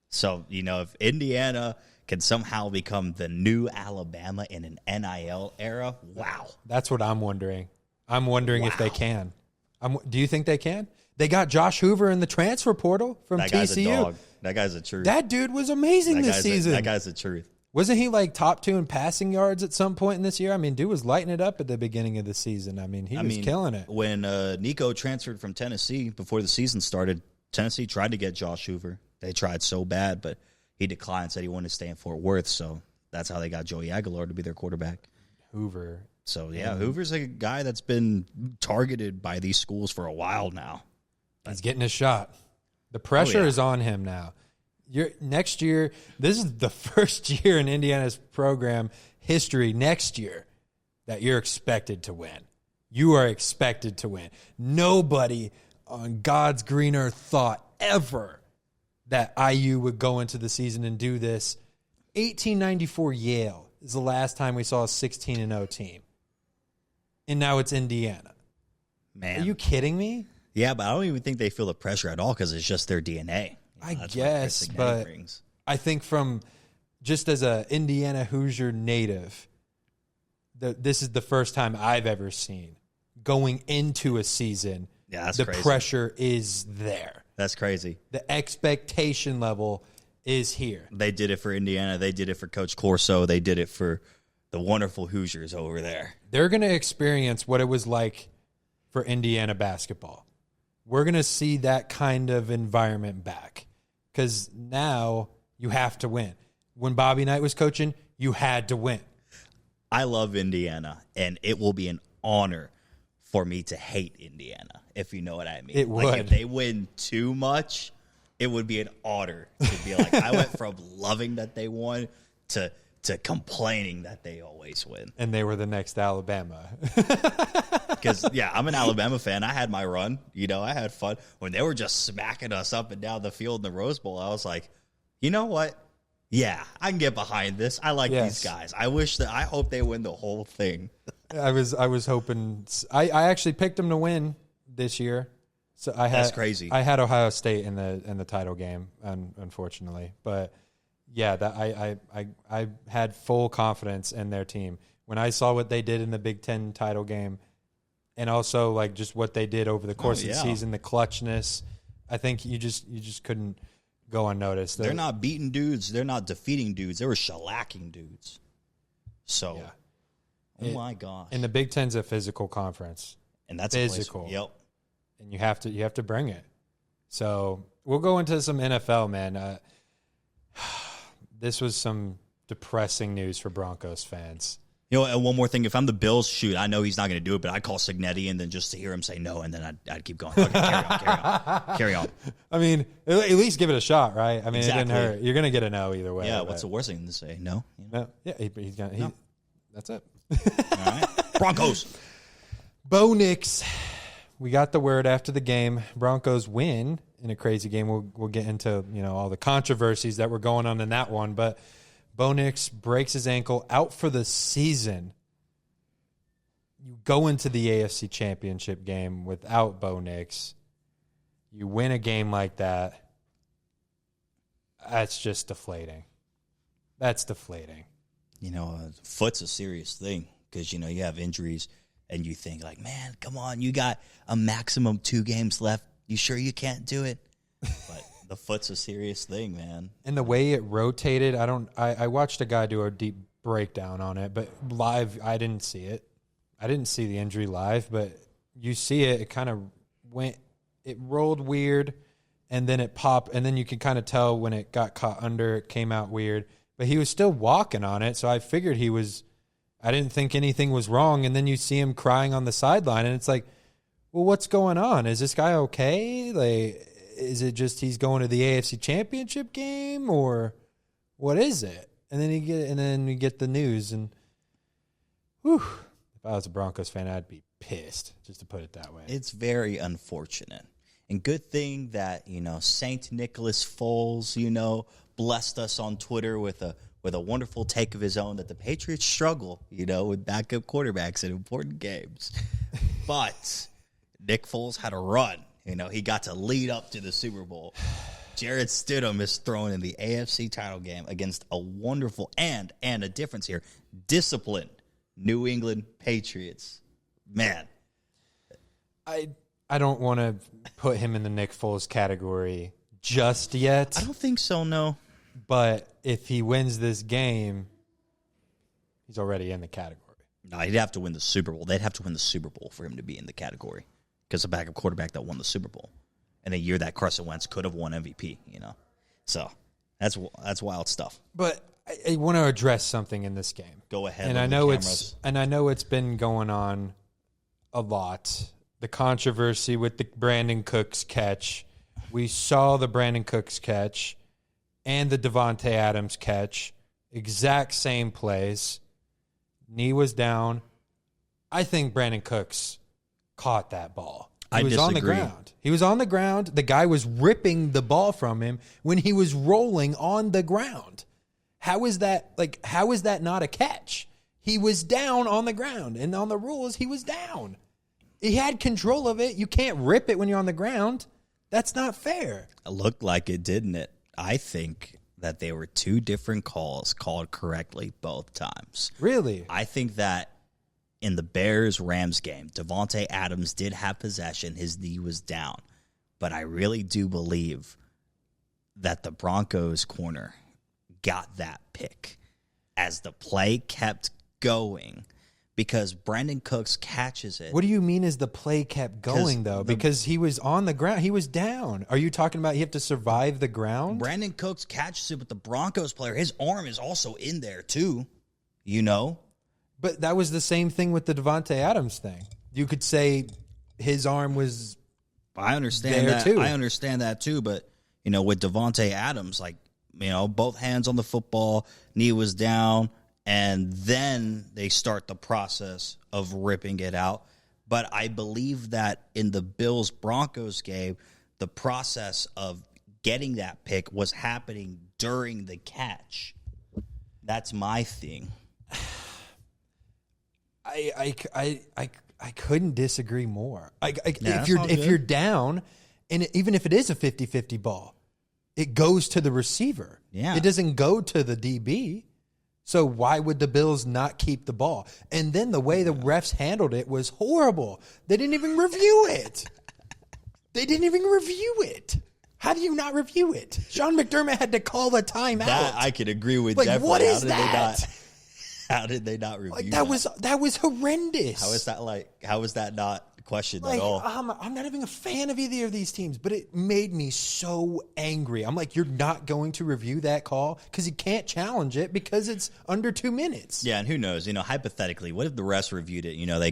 So, if Indiana can somehow become the new Alabama in an NIL era, wow. That's what I'm wondering. I'm wondering if they can. Do you think they can? They got Josh Hoover in the transfer portal from that TCU. Guy's a dog. That guy's a truth. That dude was amazing this season. That guy's the truth. Wasn't he like top 2 in passing yards at some point in this year? I mean, dude was lighting it up at the beginning of the season. I mean, he was killing it. When Nico transferred from Tennessee before the season started, Tennessee tried to get Josh Hoover. They tried so bad, but he declined, said he wanted to stay in Fort Worth. So that's how they got Joey Aguilar to be their quarterback. Hoover. So, yeah, Hoover's a guy that's been targeted by these schools for a while now. He's getting a shot. The pressure is on him now. Next year, this is the first year in Indiana's program history next year that you're expected to win. You are expected to win. Nobody on God's green earth thought ever that IU would go into the season and do this. 1894 Yale is the last time we saw a 16-0 team. And now it's Indiana. Man. Are you kidding me? Yeah, but I don't even think they feel the pressure at all because it's just their DNA. I guess, but I think from just as a Indiana Hoosier native, this is the first time I've ever seen going into a season. Yeah, that's the crazy. Pressure is there. That's crazy. The expectation level is here. They did it for Indiana. They did it for Coach Corso. They did it for the wonderful Hoosiers over there. They're going to experience what it was like for Indiana basketball. We're going to see that kind of environment back. Because now you have to win. When Bobby Knight was coaching, you had to win. I love Indiana, and it will be an honor for me to hate Indiana, if you know what I mean. It would. Like, if they win too much, it would be an honor to be like, I went from loving that they won to complaining that they always win. And they were the next Alabama. Because, yeah, I'm an Alabama fan. I had my run. I had fun. When they were just smacking us up and down the field in the Rose Bowl, I was like, you know what? Yeah, I can get behind this. I like these guys. I hope they win the whole thing. I was hoping. I actually picked them to win this year. So That's crazy. I had Ohio State in the title game, unfortunately. But, yeah, I had full confidence in their team. When I saw what they did in the Big Ten title game, and also like just what they did over the course of the season, the clutchness, I think you just couldn't go unnoticed. They're not beating dudes. They're not defeating dudes. They were shellacking dudes. So, my gosh. And the Big Ten's a physical conference. And that's physical. Yep. And you have to bring it. So we'll go into some NFL, man. This was some depressing news for Broncos fans. And one more thing. If I'm the Bills, shoot, I know he's not going to do it, but I'd call Signetti and then just to hear him say no, and then I'd keep going. Okay, carry on. I mean, at least give it a shot, right? I mean, exactly. It didn't hurt. You're going to get a no either way. Yeah, what's the worst thing to say? No? No. Yeah, he's going to. No. That's it. All right. Broncos. Bo Nix. We got the word after the game. Broncos win in a crazy game. We'll get into all the controversies that were going on in that one, but Bo Nix breaks his ankle, out for the season. You go into the AFC Championship game without Bo Nix. You win a game like that. That's just deflating. That's deflating. Foot's a serious thing because, you have injuries and you think like, man, come on, you got a maximum 2 games left. You sure you can't do it? But the foot's a serious thing, man. And the way it rotated, I watched a guy do a deep breakdown on it, but live, I didn't see it. I didn't see the injury live, but you see it. It kind of it rolled weird, and then it popped, and then you could kind of tell when it got caught under, it came out weird. But he was still walking on it, so I figured he was I didn't think anything was wrong. And then you see him crying on the sideline, and it's like, well, what's going on? Is this guy okay? Like, is it just he's going to the AFC Championship game, or what is it? And then we get the news, and whew, if I was a Broncos fan, I'd be pissed, just to put it that way. It's very unfortunate. And good thing that, St. Nicholas Foles, blessed us on Twitter with a wonderful take of his own that the Patriots struggle, with backup quarterbacks in important games. But Nick Foles had a run. He got to lead up to the Super Bowl. Jarrett Stidham is thrown in the AFC title game against a wonderful and a difference here, disciplined New England Patriots. Man. I don't want to put him in the Nick Foles category just yet. I don't think so, no. But if he wins this game, he's already in the category. No, he'd have to win the Super Bowl. They'd have to win the Super Bowl for him to be in the category, because a backup quarterback that won the Super Bowl in a year that Carson Wentz could have won MVP, So that's wild stuff. But I want to address something in this game. Go ahead. And I know it's been going on a lot. The controversy with the Brandon Cooks catch. We saw the Brandon Cooks catch and the Devontae Adams catch. Exact same plays. Knee was down. I think Brandon Cooks caught that ball. He was on the ground. He was on the ground. The guy was ripping the ball from him when he was rolling on the ground. How is that not a catch? He was down on the ground, and on the rules, he was down. He had control of it. You can't rip it when you're on the ground. That's not fair. It looked like it, didn't it? I think that they were two different calls called correctly both times. Really? I think that in the Bears-Rams game, Devontae Adams did have possession. His knee was down. But I really do believe that the Broncos corner got that pick as the play kept going, because Brandon Cooks catches it. What do you mean as the play kept going, though? Because he was on the ground. He was down. Are you talking about you have to survive the ground? Brandon Cooks catches it, but the Broncos player, his arm is also in there too, But that was the same thing with the Devontae Adams thing. You could say his arm was I understand there that too. I understand that too, but with Devontae Adams, both hands on the football, knee was down, and then they start the process of ripping it out. But I believe that in the Bills-Broncos game, the process of getting that pick was happening during the catch. That's my thing. I couldn't disagree more. Yeah, if you're down, and even if it is a 50-50 ball, it goes to the receiver. Yeah. It doesn't go to the DB. So why would the Bills not keep the ball? And then the way the refs handled it was horrible. They didn't even review it. How do you not review it? Sean McDermott had to call the timeout. That I could agree with. Like, definitely. what is that? How did they not review that? That was horrendous. How is that not questioned at Like, all? I'm not even a fan of either of these teams, but it made me so angry. I'm like, you're not going to review that call because you can't challenge it because it's under 2 minutes. Yeah, and who knows? Hypothetically, what if the refs reviewed it? They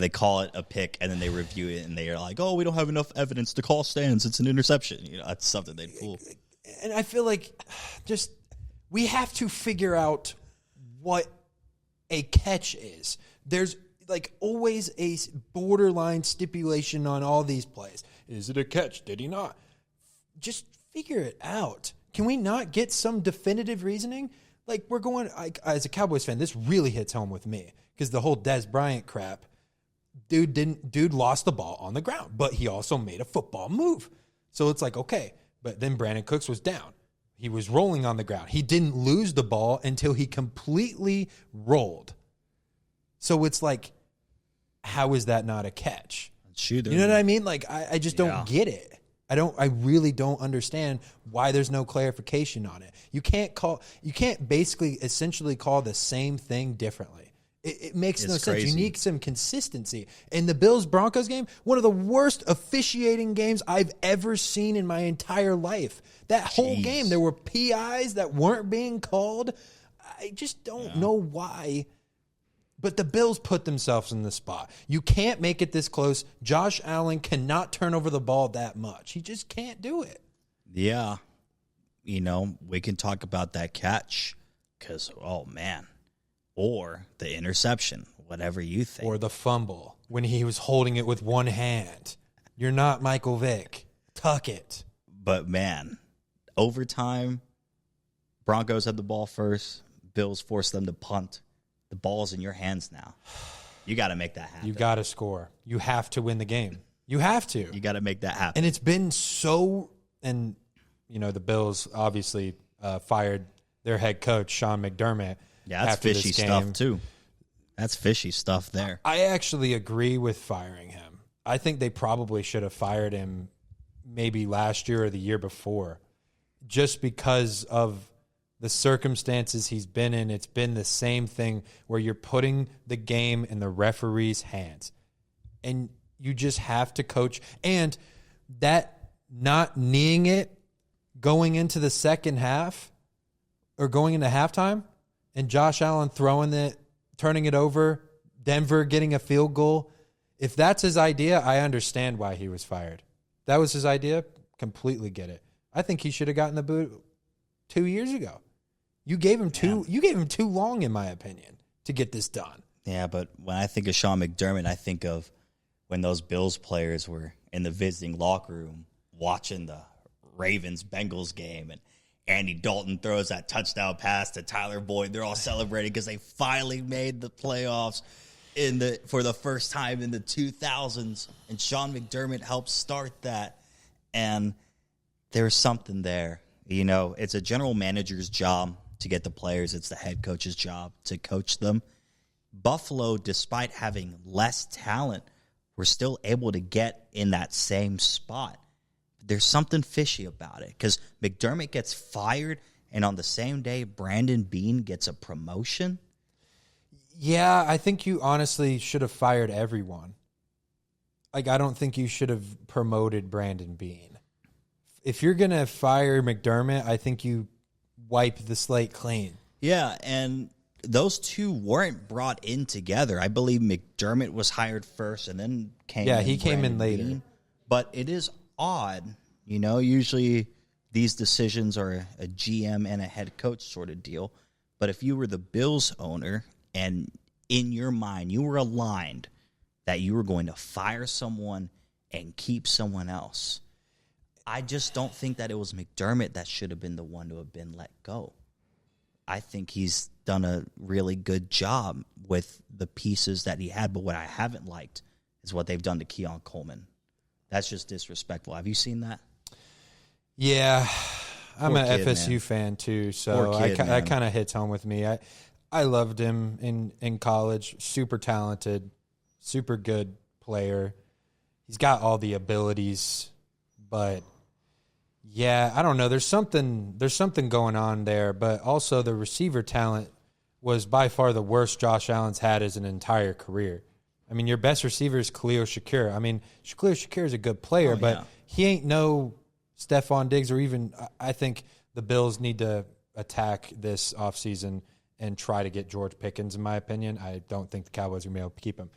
call it a pick, and then they review it, and they are like, "Oh, we don't have enough evidence to call stands. It's an interception." That's something they'd pull. And I feel like we have to figure out what a catch is. There's always a borderline stipulation on all these plays. Is it a catch? Did he not? Just figure it out. Can we not get some definitive reasoning? We're going, as a Cowboys fan, this really hits home with me because the whole Des Bryant crap, dude lost the ball on the ground, but he also made a football move. So it's like, okay, but then Brandon Cooks was down. He was rolling on the ground. He didn't lose the ball until he completely rolled. So it's like, how is that not a catch? You know what I mean? I just don't get it. I really don't understand why there's no clarification on it. You can't basically essentially call the same thing differently. It makes no sense. You need some consistency. In the Bills-Broncos game, one of the worst officiating games I've ever seen in my entire life. That whole game, there were PIs that weren't being called. I just don't know why But the Bills put themselves in the spot. You can't make it this close. Josh Allen cannot turn over the ball that much. He just can't do it. Yeah. We can talk about that catch because, oh, man. Or the interception, whatever you think. Or the fumble when he was holding it with one hand. You're not Michael Vick. Tuck it. But, man, overtime, Broncos had the ball first. Bills forced them to punt. The ball's in your hands now. You got to make that happen. You got to score. You have to win the game. You have to. You got to make that happen. And it's been so, and, the Bills obviously fired their head coach, Sean McDermott. Yeah, that's fishy stuff, too. That's fishy stuff there. I actually agree with firing him. I think they probably should have fired him maybe last year or the year before, just because of the circumstances he's been in. It's been the same thing where you're putting the game in the referee's hands. And you just have to coach. And that not kneeing it going into the second half or going into halftime and Josh Allen throwing it, turning it over, Denver getting a field goal. If that's his idea, I understand why he was fired. That was his idea. Completely get it. I think he should have gotten the boot 2 years ago. You gave him too long, in my opinion, to get this done. Yeah, but when I think of Sean McDermott, I think of when those Bills players were in the visiting locker room watching the Ravens-Bengals game, and Andy Dalton throws that touchdown pass to Tyler Boyd. They're all celebrating because they finally made the playoffs for the first time in the 2000s, and Sean McDermott helped start that. And there's something there. It's a general manager's job to get the players. It's the head coach's job to coach them. Buffalo, despite having less talent, were still able to get in that same spot. There's something fishy about it because McDermott gets fired, and on the same day, Brandon Beane gets a promotion. Yeah, I think you honestly should have fired everyone. I don't think you should have promoted Brandon Beane. If you're going to fire McDermott, I think you wipe the slate clean. Yeah, and those two weren't brought in together. I believe McDermott was hired first and then came in. Yeah, he came in later. Beane. But it is odd. Usually these decisions are a GM and a head coach sort of deal. But if you were the Bills owner and in your mind you were aligned that you were going to fire someone and keep someone else, I just don't think that it was McDermott that should have been the one to have been let go. I think he's done a really good job with the pieces that he had, but what I haven't liked is what they've done to Keon Coleman. That's just disrespectful. Have you seen that? Yeah, I'm Poor an kid, FSU man. fan too, so Poor kid, that man. kind of hits home with me. I loved him in college. Super talented, super good player. He's got all the abilities, but yeah, I don't know. There's something going on there, but also the receiver talent was by far the worst Josh Allen's had as an entire career. I mean, your best receiver is Khalil Shakir. I mean, Khalil Shakir is a good player, but he ain't no Stephon Diggs or even – I think the Bills need to attack this offseason and try to get George Pickens, in my opinion. I don't think the Cowboys are going to be able to keep him.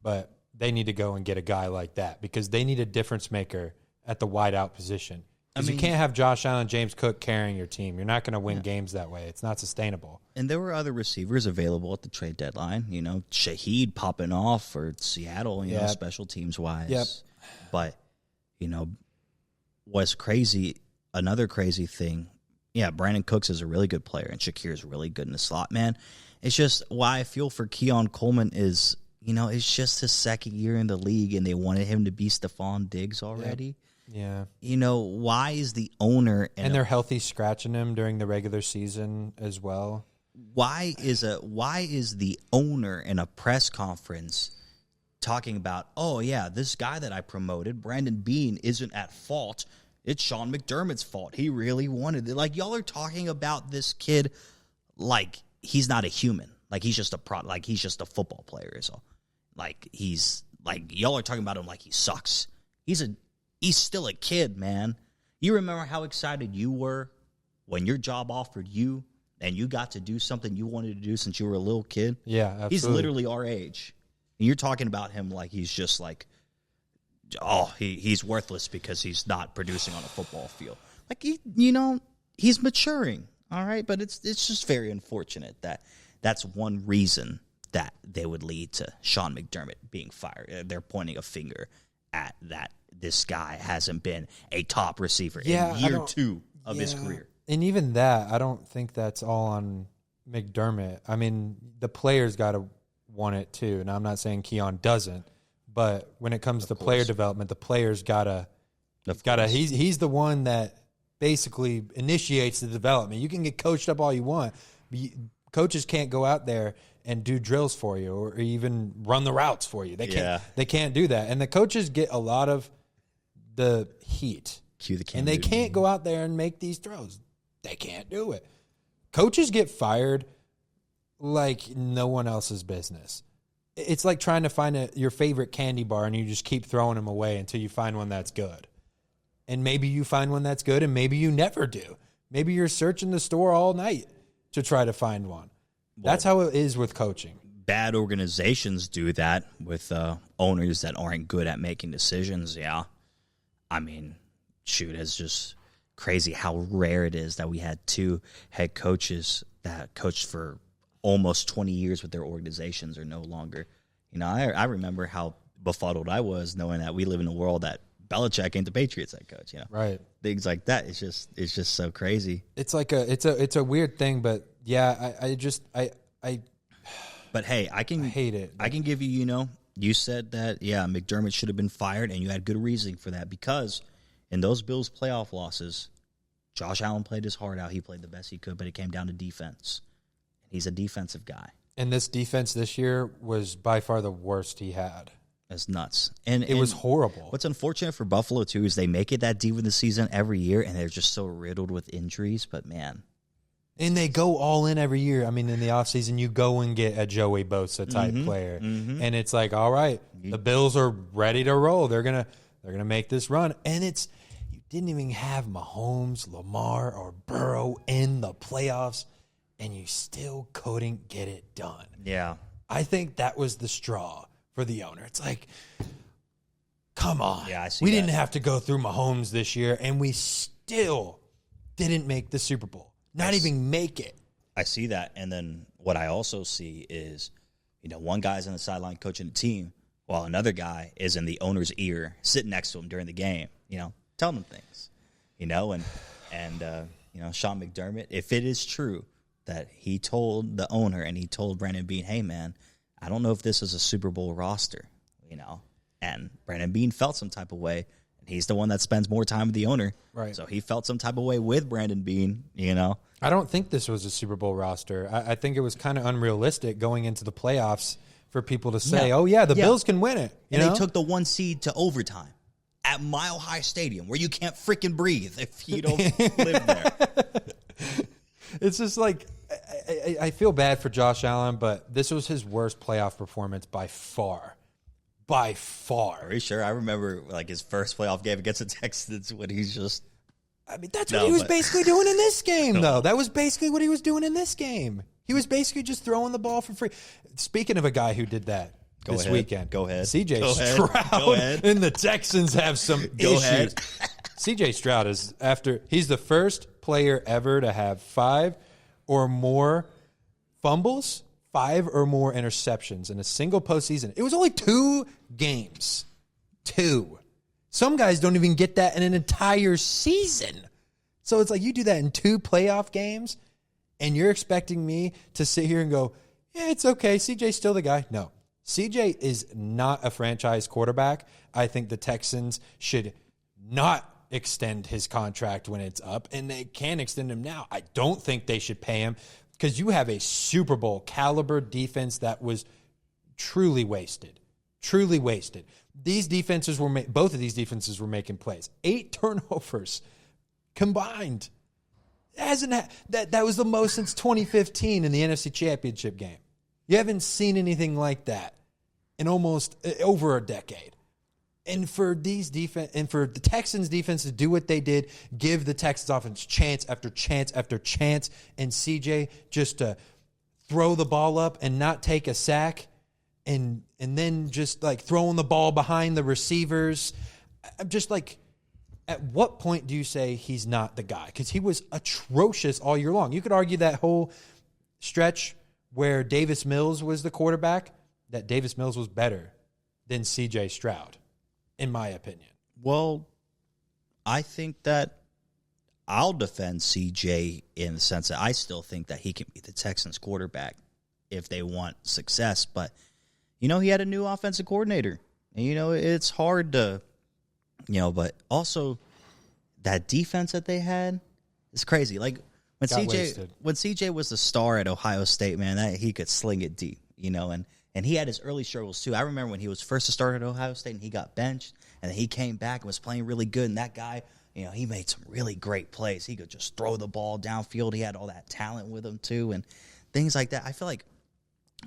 But they need to go and get a guy like that because they need a difference maker at the wideout position. Because you can't have Josh Allen and James Cook carrying your team. You're not going to win games that way. It's not sustainable. And there were other receivers available at the trade deadline. Shaheed popping off for Seattle, special teams wise. Yep. But, what's crazy, another crazy thing, Brandon Cooks is a really good player, and Shakir is really good in the slot, man. It's just why I feel for Keon Coleman is, it's just his second year in the league, and they wanted him to be Stephon Diggs already. Yep. Yeah. Why is the owner and they're healthy scratching him during the regular season as well. Why is the owner in a press conference talking about, oh yeah, this guy that I promoted, Brandon Beane, isn't at fault. It's Sean McDermott's fault. He really wanted it. Like, y'all are talking about this kid like he's not a human. Like he's just he's just a football player. So like y'all are talking about him like he sucks. He's still a kid, man. You remember how excited you were when your job offered you and you got to do something you wanted to do since you were a little kid. Yeah, absolutely. He's literally our age. And you're talking about him like he's just like, he's worthless because he's not producing on a football field. Like, he's maturing, all right? But it's just very unfortunate that that's one reason that they would lead to Sean McDermott being fired. They're pointing a finger at that this guy hasn't been a top receiver in year 2 of his career. And even that, I don't think that's all on McDermott. I mean, the players got to want it too. And I'm not saying Keon doesn't, but when it comes to player development, the players gotta. He's the one that basically initiates the development. You can get coached up all you want, but coaches can't go out there and do drills for you or even run the routes for you. They can't. They can't do that, and the coaches get a lot of the heat. And they can't go out there and make these throws. They can't do it. Coaches get fired like no one else's business. It's like trying to find your favorite candy bar and you just keep throwing them away until you find one that's good. And maybe you find one that's good and maybe you never do. Maybe you're searching the store all night to try to find one. That's how it is with coaching. Bad organizations do that with owners that aren't good at making decisions, yeah. I mean, shoot, it's just crazy how rare it is that we had 2 head coaches that coached for almost 20 years with their organizations are no longer. I remember how befuddled I was knowing that we live in a world that Belichick ain't the Patriots head coach. Right. Things like that. It's just so crazy. It's like it's a weird thing, but yeah, But hey, I hate it. I can give you, you said that, McDermott should have been fired, and you had good reasoning for that because in those Bills playoff losses, Josh Allen played his heart out. He played the best he could, but it came down to defense. He's a defensive guy. And this defense this year was by far the worst he had. That's nuts. And it was horrible. What's unfortunate for Buffalo, too, is they make it that deep in the season every year, and they're just so riddled with injuries. But, man. And they go all in every year. I mean, in the offseason, you go and get a Joey Bosa type player. Mm-hmm. And it's like, all right, the Bills are ready to roll. They're gonna make this run. And you didn't even have Mahomes, Lamar, or Burrow in the playoffs, and you still couldn't get it done. Yeah. I think that was the straw for the owner. It's like, come on. Yeah, I see we that. didn't have to go through Mahomes this year, and we still didn't make the Super Bowl. Not even make it. I see that. And then what I also see is, one guy's on the sideline coaching the team while another guy is in the owner's ear sitting next to him during the game, telling them things, and Sean McDermott, if it is true that he told the owner and he told Brandon Beane, hey, man, I don't know if this is a Super Bowl roster, and Brandon Beane felt some type of way. He's the one that spends more time with the owner. Right. So he felt some type of way with Brandon Beane, I don't think this was a Super Bowl roster. I think it was kind of unrealistic going into the playoffs for people to say, the Bills can win it. They took the 1 seed to overtime at Mile High Stadium where you can't freaking breathe if you don't live there. It's just like, I feel bad for Josh Allen, but this was his worst playoff performance by far. By far. Are you sure? I remember his first playoff game against the Texans when he's just... I mean, that's what he was basically doing in this game, though. That was basically what he was doing in this game. He was basically just throwing the ball for free. Speaking of a guy who did that this weekend. Go ahead. C.J. Stroud and the Texans have some issues. C.J. Stroud he's the first player ever to have 5 or more fumbles, 5 or more interceptions in a single postseason. It was only 2 games. 2. Some guys don't even get that in an entire season. So it's like you do that in 2 playoff games, and you're expecting me to sit here and go, yeah, it's okay. CJ's still the guy. No. CJ is not a franchise quarterback. I think the Texans should not extend his contract when it's up, and they can extend him now. I don't think they should pay him because you have a Super Bowl caliber defense that was truly wasted. Truly wasted. These defenses both of these defenses were making plays. 8 turnovers combined. That was the most since 2015 in the NFC Championship game. You haven't seen anything like that in almost over a decade. And for these defense and for the Texans defense to do what they did, give the Texans offense chance after chance after chance, and CJ just to throw the ball up and not take a sack, and then just like throwing the ball behind the receivers. I'm just like, at what point do you say he's not the guy? Because he was atrocious all year long. You could argue that whole stretch where Davis Mills was the quarterback, that Davis Mills was better than CJ Stroud, in my opinion. Well, I think that I'll defend CJ in the sense that I still think that he can be the Texans quarterback if they want success. But, he had a new offensive coordinator. And, it's hard to, but also that defense that they had is crazy. Like, when CJ was the star at Ohio State, man, he could sling it deep, and he had his early struggles too. I remember when he was first to start at Ohio State and he got benched, and then he came back and was playing really good. And that guy, he made some really great plays. He could just throw the ball downfield. He had all that talent with him too, and things like that. I feel like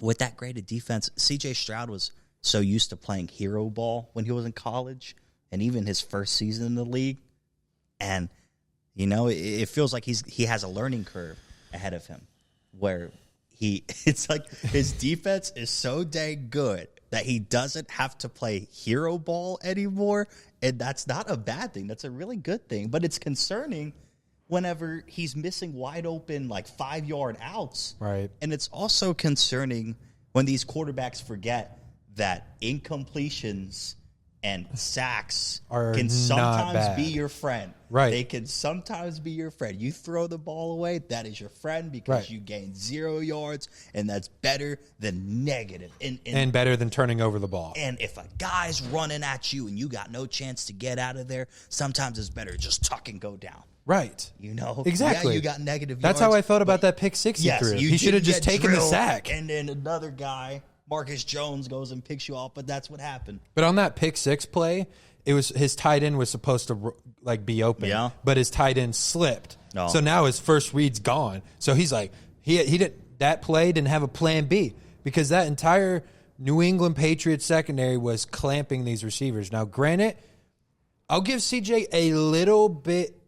with that great a defense, C.J. Stroud was so used to playing hero ball when he was in college, and even his first season in the league, and it feels like he has a learning curve ahead of him, where it's like his defense is so dang good that he doesn't have to play hero ball anymore, and that's not a bad thing. That's a really good thing, but it's concerning whenever he's missing wide open, like 5-yard outs. Right. And it's also concerning when these quarterbacks forget that incompletions and sacks can sometimes be your friend. Right. They can sometimes be your friend. You throw the ball away, that is your friend because you gain 0 yards, and that's better than negative. And better than turning over the ball. And if a guy's running at you and you got no chance to get out of there, sometimes it's better to just tuck and go down. Right. Yeah, Exactly. you got negative That's yards. how I felt about that pick six he threw. You He should have just get taken the drilled, sack. And then another guy, Marcus Jones, goes and picks you off, but that's what happened. But on that pick six play, it was his tight end was supposed to be open, but his tight end slipped. No. So now his first read's gone. So he's like, he didn't, that play didn't have a plan B, because that entire New England Patriots secondary was clamping these receivers. Now, granted, I'll give CJ a little bit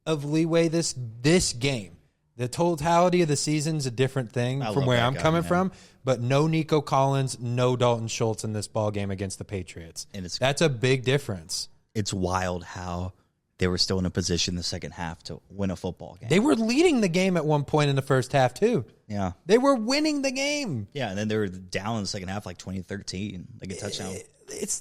of leeway this game. The totality of the season's a different thing from where I'm coming from, but no Nico Collins, no Dalton Schultz in this ball game against the Patriots. And that's a big difference. It's wild how they were still in a position in the second half to win a football game. They were leading the game at one point in the first half, too. Yeah. They were winning the game. Yeah, and then they were down in the second half like 2013, like a touchdown.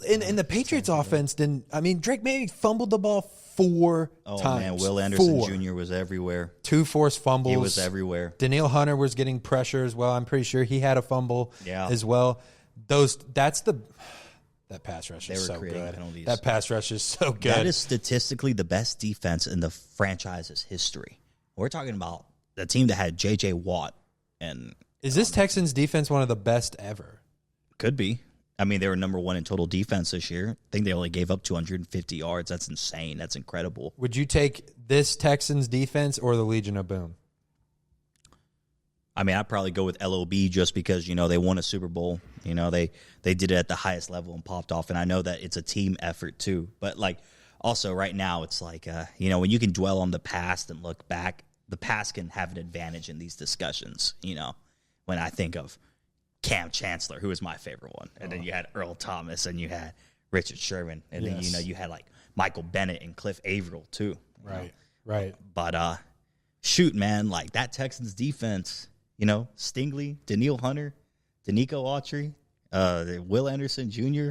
And the Patriots offense didn't. I mean, Drake May fumbled the ball 4 times. Oh, man, Will Anderson Jr. was everywhere. 2 forced fumbles. He was everywhere. Daniil Hunter was getting pressure as well. I'm pretty sure he had a fumble as well. That pass rush is so good. Penalties. That pass rush is so good. That is statistically the best defense in the franchise's history. We're talking about the team that had J.J. Watt. And is this Texans defense one of the best ever? Could be. I mean, they were number 1 in total defense this year. I think they only gave up 250 yards. That's insane. That's incredible. Would you take this Texans defense or the Legion of Boom? I mean, I'd probably go with LOB just because, they won a Super Bowl. They did it at the highest level and popped off. And I know that it's a team effort too. But, also right now it's like, when you can dwell on the past and look back, the past can have an advantage in these discussions, when I think of Cam Chancellor, who was my favorite one. And then you had Earl Thomas and you had Richard Sherman. And then, you had Michael Bennett and Cliff Averill too. Right. But, shoot, man, that Texans defense, Stingley, Daniil Hunter, Danico Autry, Will Anderson Jr.,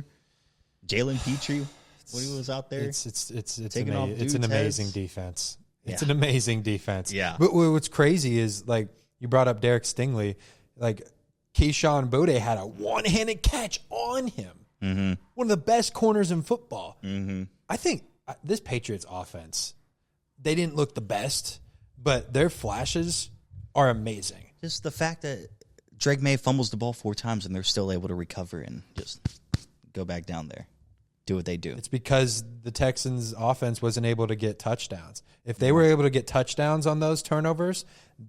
Jalen Petrie when he was out there. It's an amazing defense. It's an amazing defense. Yeah. But what's crazy is, you brought up Derek Stingley, Keyshawn Bode had a one-handed catch on him. Mm-hmm. One of the best corners in football. Mm-hmm. I think this Patriots offense, they didn't look the best, but their flashes are amazing. Just the fact that Drake May fumbles the ball 4 times and they're still able to recover and just go back down there, do what they do. It's because the Texans offense wasn't able to get touchdowns. If they were able to get touchdowns on those turnovers,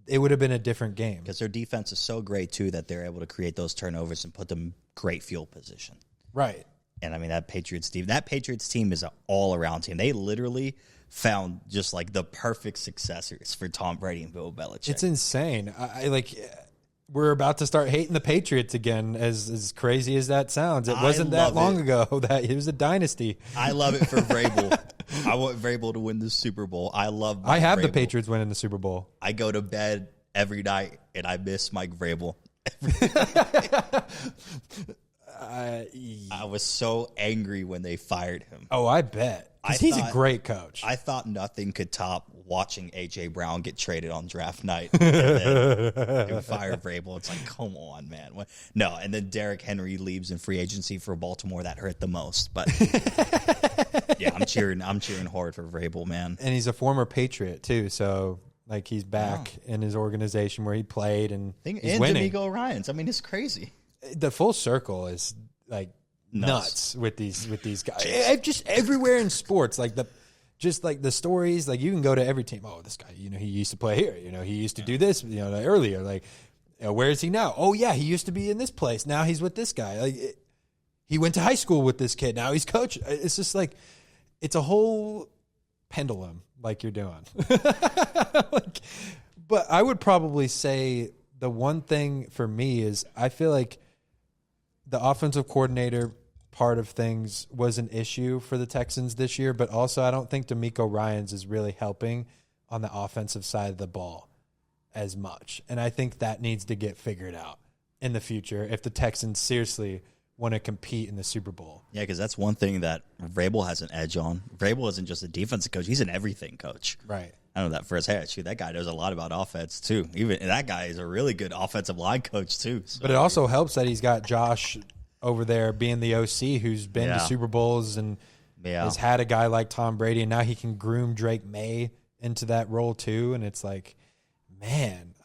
it would have been a different game. Because their defense is so great, too, that they're able to create those turnovers and put them in great field position. Right. And I mean, that Patriots team is an all-around team. They literally found just like the perfect successors for Tom Brady and Bill Belichick. It's insane. I like. We're about to start hating the Patriots again, as crazy as that sounds. It wasn't that long ago that it was a dynasty. I love it for Vrabel. I want Vrabel to win the Super Bowl. I have the Patriots winning the Super Bowl. I go to bed every night, and I miss Mike Vrabel. I was so angry when they fired him. Oh, I bet. Because he's a great coach. I thought nothing could top watching A.J. Brown get traded on draft night and then fire Vrabel. It's like, come on, man. No, and then Derrick Henry leaves in free agency for Baltimore. That hurt the most. But yeah, I'm cheering hard for Vrabel, man. And he's a former Patriot too, so like he's back in his organization where he played and he's winning. D'Amico Ryans. I mean, it's crazy. The full circle is like nuts with these guys. Just everywhere in sports, like the stories, like you can go to every team. Oh, this guy, he used to play here. He used to do this, earlier. Like, where is he now? Oh yeah, he used to be in this place. Now he's with this guy. Like, he went to high school with this kid. Now he's coaching. It's just like, it's a whole pendulum, like you're doing. But I would probably say the one thing for me is I feel like the offensive coordinator part of things was an issue for the Texans this year, but also I don't think D'Amico Ryans is really helping on the offensive side of the ball as much. And I think that needs to get figured out in the future if the Texans seriously want to compete in the Super Bowl. Yeah, because that's one thing that Vrabel has an edge on. Vrabel isn't just a defensive coach. He's an everything coach. Right. I know that firsthand. Shoot, that guy knows a lot about offense, too. Even that guy is a really good offensive line coach, too. So. But it also helps that he's got Josh over there being the OC who's been to Super Bowls and has had a guy like Tom Brady, and now he can groom Drake May into that role, too. And it's like, man,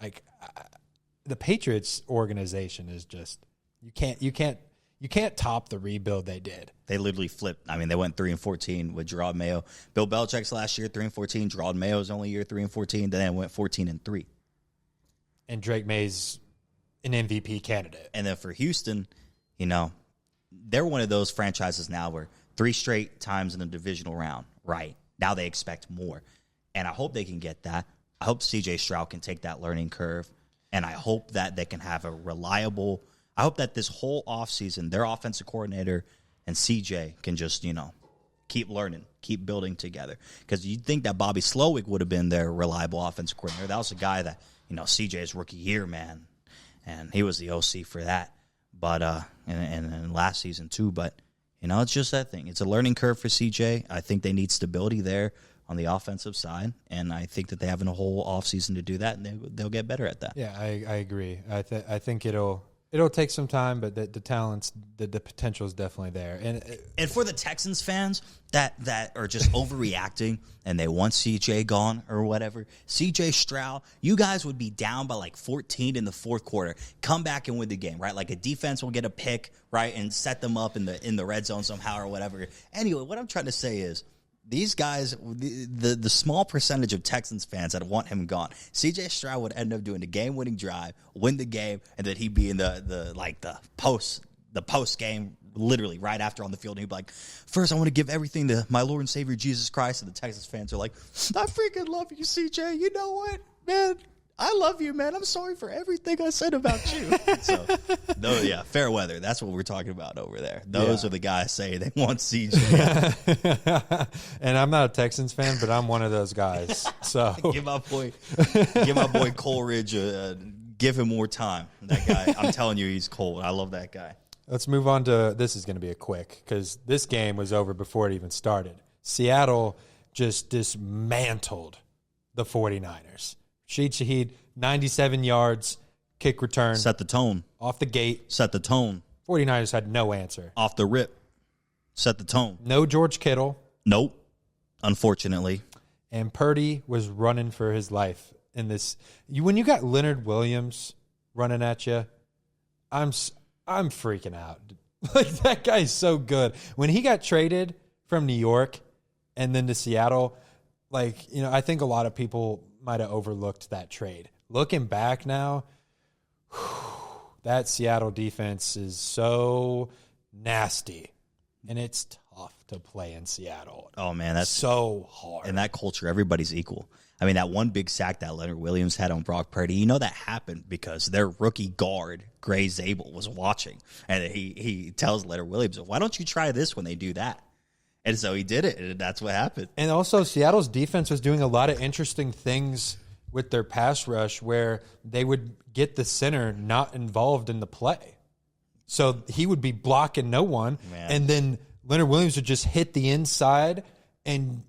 the Patriots organization is just you can't top the rebuild they did. They literally flipped. I mean, they went 3-14 with Gerard Mayo. Bill Belichick's last year 3-14. Gerard Mayo's only year 3-14. Then they went 14-3. And Drake May's an MVP candidate. And then for Houston, they're one of those franchises now where 3 straight times in the divisional round. Right now they expect more, and I hope they can get that. I hope C.J. Stroud can take that learning curve, and I hope that they can have a reliable. I hope that this whole offseason, their offensive coordinator and CJ can just, keep learning, keep building together. Because you'd think that Bobby Slowick would have been their reliable offensive coordinator. That was a guy that, CJ's rookie year, man. And he was the OC for that. But, and last season too. But, it's just that thing. It's a learning curve for CJ. I think they need stability there on the offensive side. And I think that they have a whole offseason to do that, and they'll get better at that. Yeah, I agree. I think it'll take some time, but the talent's the potential is definitely there. And for the Texans fans that are just overreacting and they want CJ gone or whatever, CJ Stroud, you guys would be down by like 14 in the fourth quarter, come back and win the game, right? Like a defense will get a pick, right, and set them up in the red zone somehow or whatever. Anyway, what I'm trying to say is, these guys, the small percentage of Texans fans that want him gone, C.J. Stroud would end up doing the game-winning drive, win the game, and then he'd be in the post game, literally right after on the field. And he'd be like, "First, I want to give everything to my Lord and Savior Jesus Christ." And the Texans fans are like, "I freaking love you, C.J. You know what, man? I love you, man. I'm sorry for everything I said about you." So, fair weather. That's what we're talking about over there. Those are the guys saying they want CJ. And I'm not a Texans fan, but I'm one of those guys. So give my boy Coleridge, give him more time. That guy, I'm telling you, he's cold. I love that guy. Let's move on to this. Is going to be a quick because this game was over before it even started. Seattle just dismantled the 49ers. Rashid Shaheed, 97 yards, kick return. Set the tone. Off the gate. Set the tone. 49ers had no answer. Off the rip. Set the tone. No George Kittle. Nope. Unfortunately. And Purdy was running for his life in this. When you got Leonard Williams running at you, I'm freaking out. Like, that guy's so good. When he got traded from New York and then to Seattle, I think a lot of people might have overlooked that trade. Looking back now, that Seattle defense is so nasty. and it's tough to play in Seattle. Oh, man, that's so hard. And that culture, everybody's equal. I mean, that one big sack that Leonard Williams had on Brock Purdy, that happened because their rookie guard, Gray Zabel, was watching. And he tells Leonard Williams, why don't you try this when they do that? And so he did it, and that's what happened. And also, Seattle's defense was doing a lot of interesting things with their pass rush where they would get the center not involved in the play. So he would be blocking no one, and then Leonard Williams would just hit the inside, and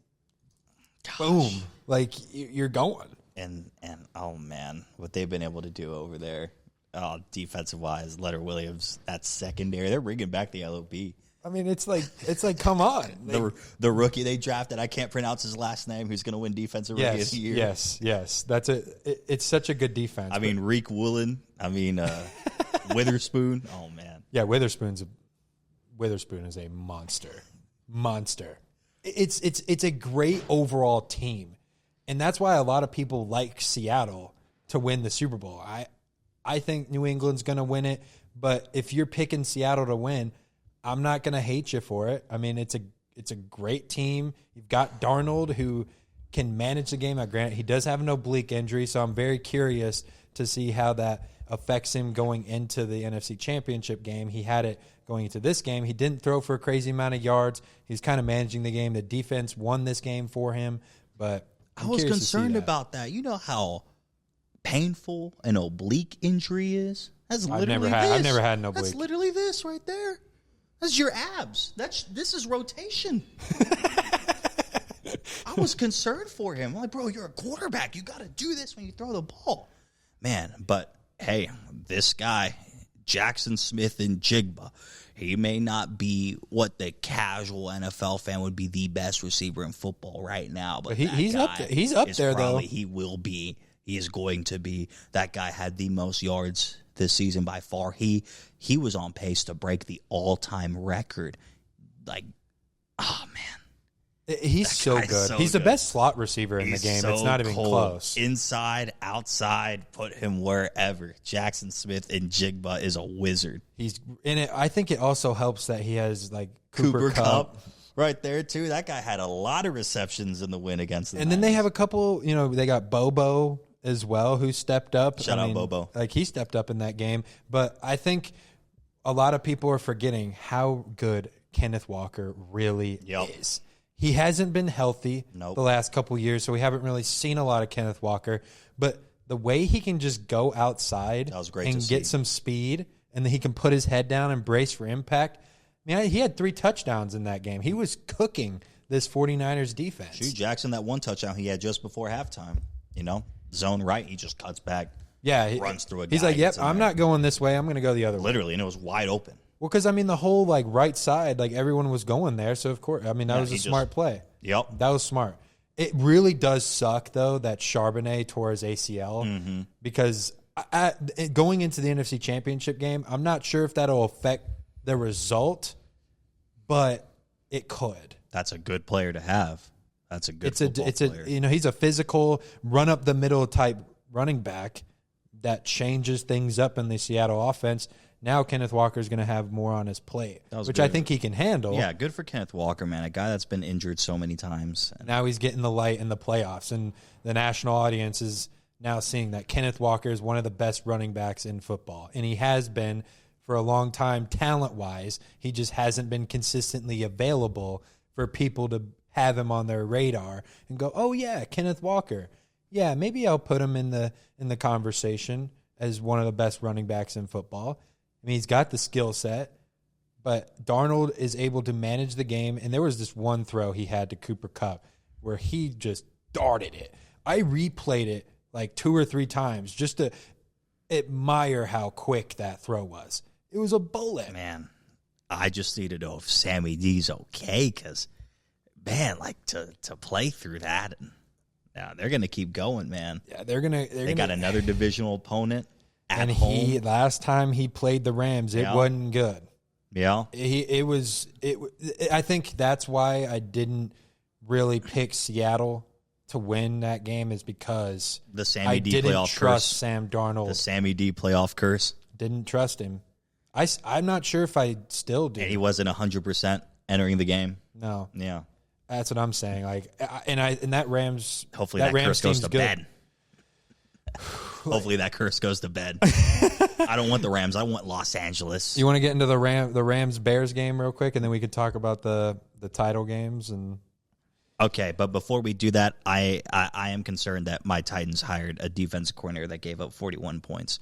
boom. Like, you're going. And oh, man, what they've been able to do over there, defensive-wise, Leonard Williams, that secondary, they're bringing back the LOB. I mean, it's like come on. The rookie they drafted, I can't pronounce his last name, who's going to win Defensive Rookie of the Year. Yes. That's it's such a good defense. I mean, Reek Woolen. I mean, Witherspoon. Oh, man. Yeah, Witherspoon is a monster. It's a great overall team. And that's why a lot of people like Seattle to win the Super Bowl. I think New England's going to win it, but if you're picking Seattle to win, I'm not going to hate you for it. I mean, it's a great team. You've got Darnold, who can manage the game. Now, granted, he does have an oblique injury, so I'm very curious to see how that affects him going into the NFC Championship game. He had it going into this game. He didn't throw for a crazy amount of yards. He's kind of managing the game. The defense won this game for him, but I was concerned about that. You know how painful an oblique injury is? That's literally I've never had an oblique. That's literally this right there. That's your abs. This is rotation. I was concerned for him. I'm like, bro, you're a quarterback. You got to do this when you throw the ball. Man, but hey, this guy, Jackson Smith and Jigba, he may not be what the casual NFL fan would be the best receiver in football right now, but he's up there. He's up there, though. He will be. He is going to be. That guy had the most yards this season by far. He was on pace to break the all-time record. Like, oh, man. He's so good. He's the best slot receiver in the game. So it's not even close. Inside, outside, put him wherever. Jackson Smith and Jigba is a wizard. He's in it. I think it also helps that he has like Cooper Kupp right there too. That guy had a lot of receptions in the win against the And then they have a couple. They got Bobo as well, who stepped up. Shout out Bobo. Like, he stepped up in that game. But I think a lot of people are forgetting how good Kenneth Walker really is. He hasn't been healthy the last couple years, so we haven't really seen a lot of Kenneth Walker. But the way he can just go outside and get some speed, and then he can put his head down and brace for impact. I mean, he had 3 touchdowns in that game. He was cooking this 49ers defense. Shoot, Jackson, that one touchdown he had just before halftime, zone right, he just cuts back. Yeah, runs through a guy. He's like, yep, I'm not going this way. I'm going to go the other way. Literally, and it was wide open. Well, because, the whole, right side, everyone was going there. So, of course, that was a smart play. Yep. That was smart. It really does suck, though, that Charbonnet tore his ACL because going into the NFC Championship game, I'm not sure if that'll affect the result, but it could. That's a good player to have. That's a good player. He's a physical, run-up-the-middle type running back that changes things up in the Seattle offense. Now Kenneth Walker is going to have more on his plate, which I think he can handle. Yeah, good for Kenneth Walker, man, a guy that's been injured so many times. Now he's getting the light in the playoffs, and the national audience is now seeing that Kenneth Walker is one of the best running backs in football, and he has been for a long time talent-wise. He just hasn't been consistently available for people to have him on their radar and go, oh, yeah, Kenneth Walker. Yeah, maybe I'll put him in the conversation as one of the best running backs in football. He's got the skill set, but Darnold is able to manage the game. And there was this one throw he had to Cooper Kupp where he just darted it. I replayed it 2 or 3 times just to admire how quick that throw was. It was a bullet. Man, I just need to know if Sammy D's okay because, man, to play through that. Yeah, they're going to keep going, man. Yeah, they got another divisional opponent. And last time he played the Rams, it wasn't good. Yeah. I think that's why I didn't really pick Seattle to win that game is because the Sammy D didn't playoff trust curse. Sam Darnold. The Sammy D playoff curse. Didn't trust him. I'm not sure if I still do. And he wasn't 100%. entering the game. No. Yeah. That's what I'm saying. Like, and that Rams. Hopefully that curse goes to bed. Hopefully that curse goes to bed. I don't want the Rams. I want Los Angeles. You want to get into the Rams Bears game real quick, and then we could talk about the title games and. Okay, but before we do that, I am concerned that my Titans hired a defensive coordinator that gave up 41 points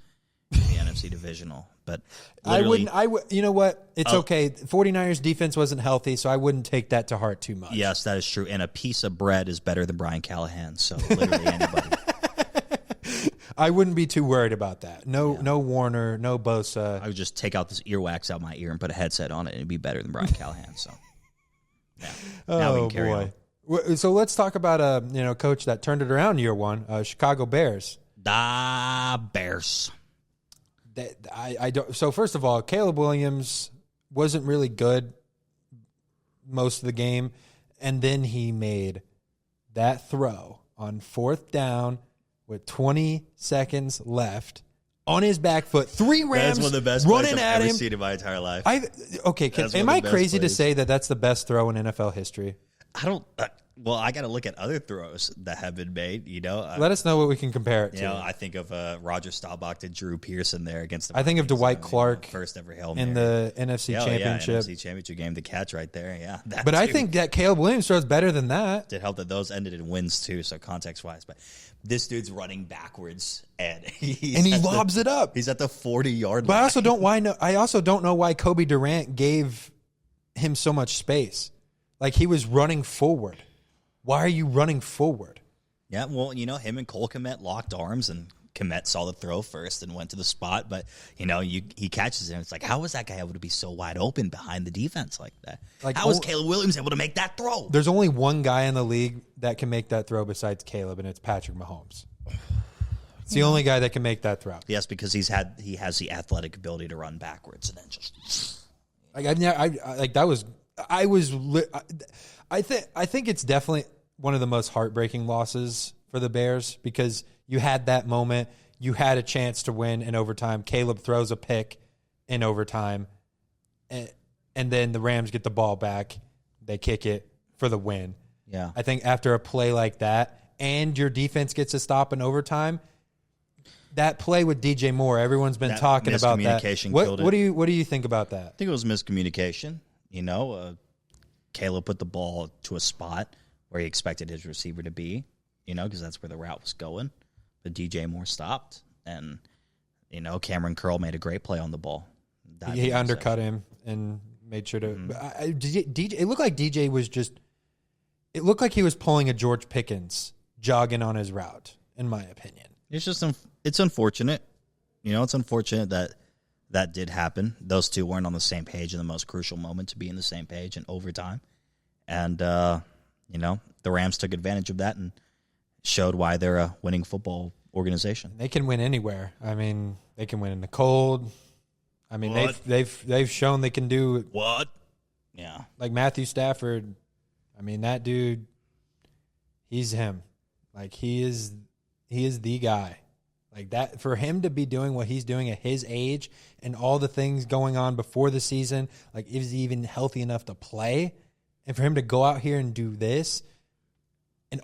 in the NFC divisional. But you know what? It's okay. 49ers defense wasn't healthy, so I wouldn't take that to heart too much. Yes, that is true. And a piece of bread is better than Brian Callahan, so literally anybody. I wouldn't be too worried about that. No Warner, no Bosa. I would just take out this earwax out my ear and put a headset on it, and it'd be better than Brian Callahan. So, yeah. Now we can carry on. So let's talk about a coach that turned it around year one, Chicago Bears. The Bears. I don't. So first of all, Caleb Williams wasn't really good most of the game, and then he made that throw on 4th down with 20 seconds left on his back foot. 3 Rams that's one of the best running plays at I've ever him. seen in my entire life. Am I crazy to say that that's the best throw in NFL history? I don't. Well, I got to look at other throws that have been made. Let us know what we can compare it to. I think of Roger Staubach to Drew Pearson there against the. I think of Dwight Clark first ever Hail Mary in the NFC Championship. NFC Championship game, the catch right there. Yeah, but I think that Caleb Williams throws better than that. Did help that those ended in wins too. So context wise, but this dude's running backwards and he lobs it up. He's at the 40-yard line. But I also don't know why Kobe Durant gave him so much space. Like he was running forward. Why are you running forward? Yeah, well, him and Cole Kmet locked arms, and Kmet saw the throw first and went to the spot. But, he catches it, and it's like, how was that guy able to be so wide open behind the defense like that? How was Caleb Williams able to make that throw? There's only one guy in the league that can make that throw besides Caleb, and it's Patrick Mahomes. It's the only guy that can make that throw. Yes, because he has the athletic ability to run backwards and then just. I think it's definitely one of the most heartbreaking losses for the Bears because you had that moment. You had a chance to win in overtime. Caleb throws a pick in overtime, and then the Rams get the ball back. They kick it for the win. Yeah. I think after a play like that and your defense gets a stop in overtime, that play with DJ Moore, everyone's been talking about that. What do you think about that? I think it was miscommunication. Caleb put the ball to a spot where he expected his receiver to be, because that's where the route was going. But DJ Moore stopped, and, Cameron Curl made a great play on the ball. He undercut him and made sure to DJ. It looked like DJ was it looked like he was pulling a George Pickens jogging on his route, in my opinion. It's just it's unfortunate. It's unfortunate that did happen. Those two weren't on the same page in the most crucial moment to be in the same page in overtime. And, the Rams took advantage of that and showed why they're a winning football organization. They can win anywhere. I mean, they can win in the cold. I mean, they've shown they can do what? Yeah. Like Matthew Stafford. I mean, that dude, he's him. Like he is the guy. Like that, for him to be doing what he's doing at his age and all the things going on before the season, like is he even healthy enough to play? And for him to go out here and do this, and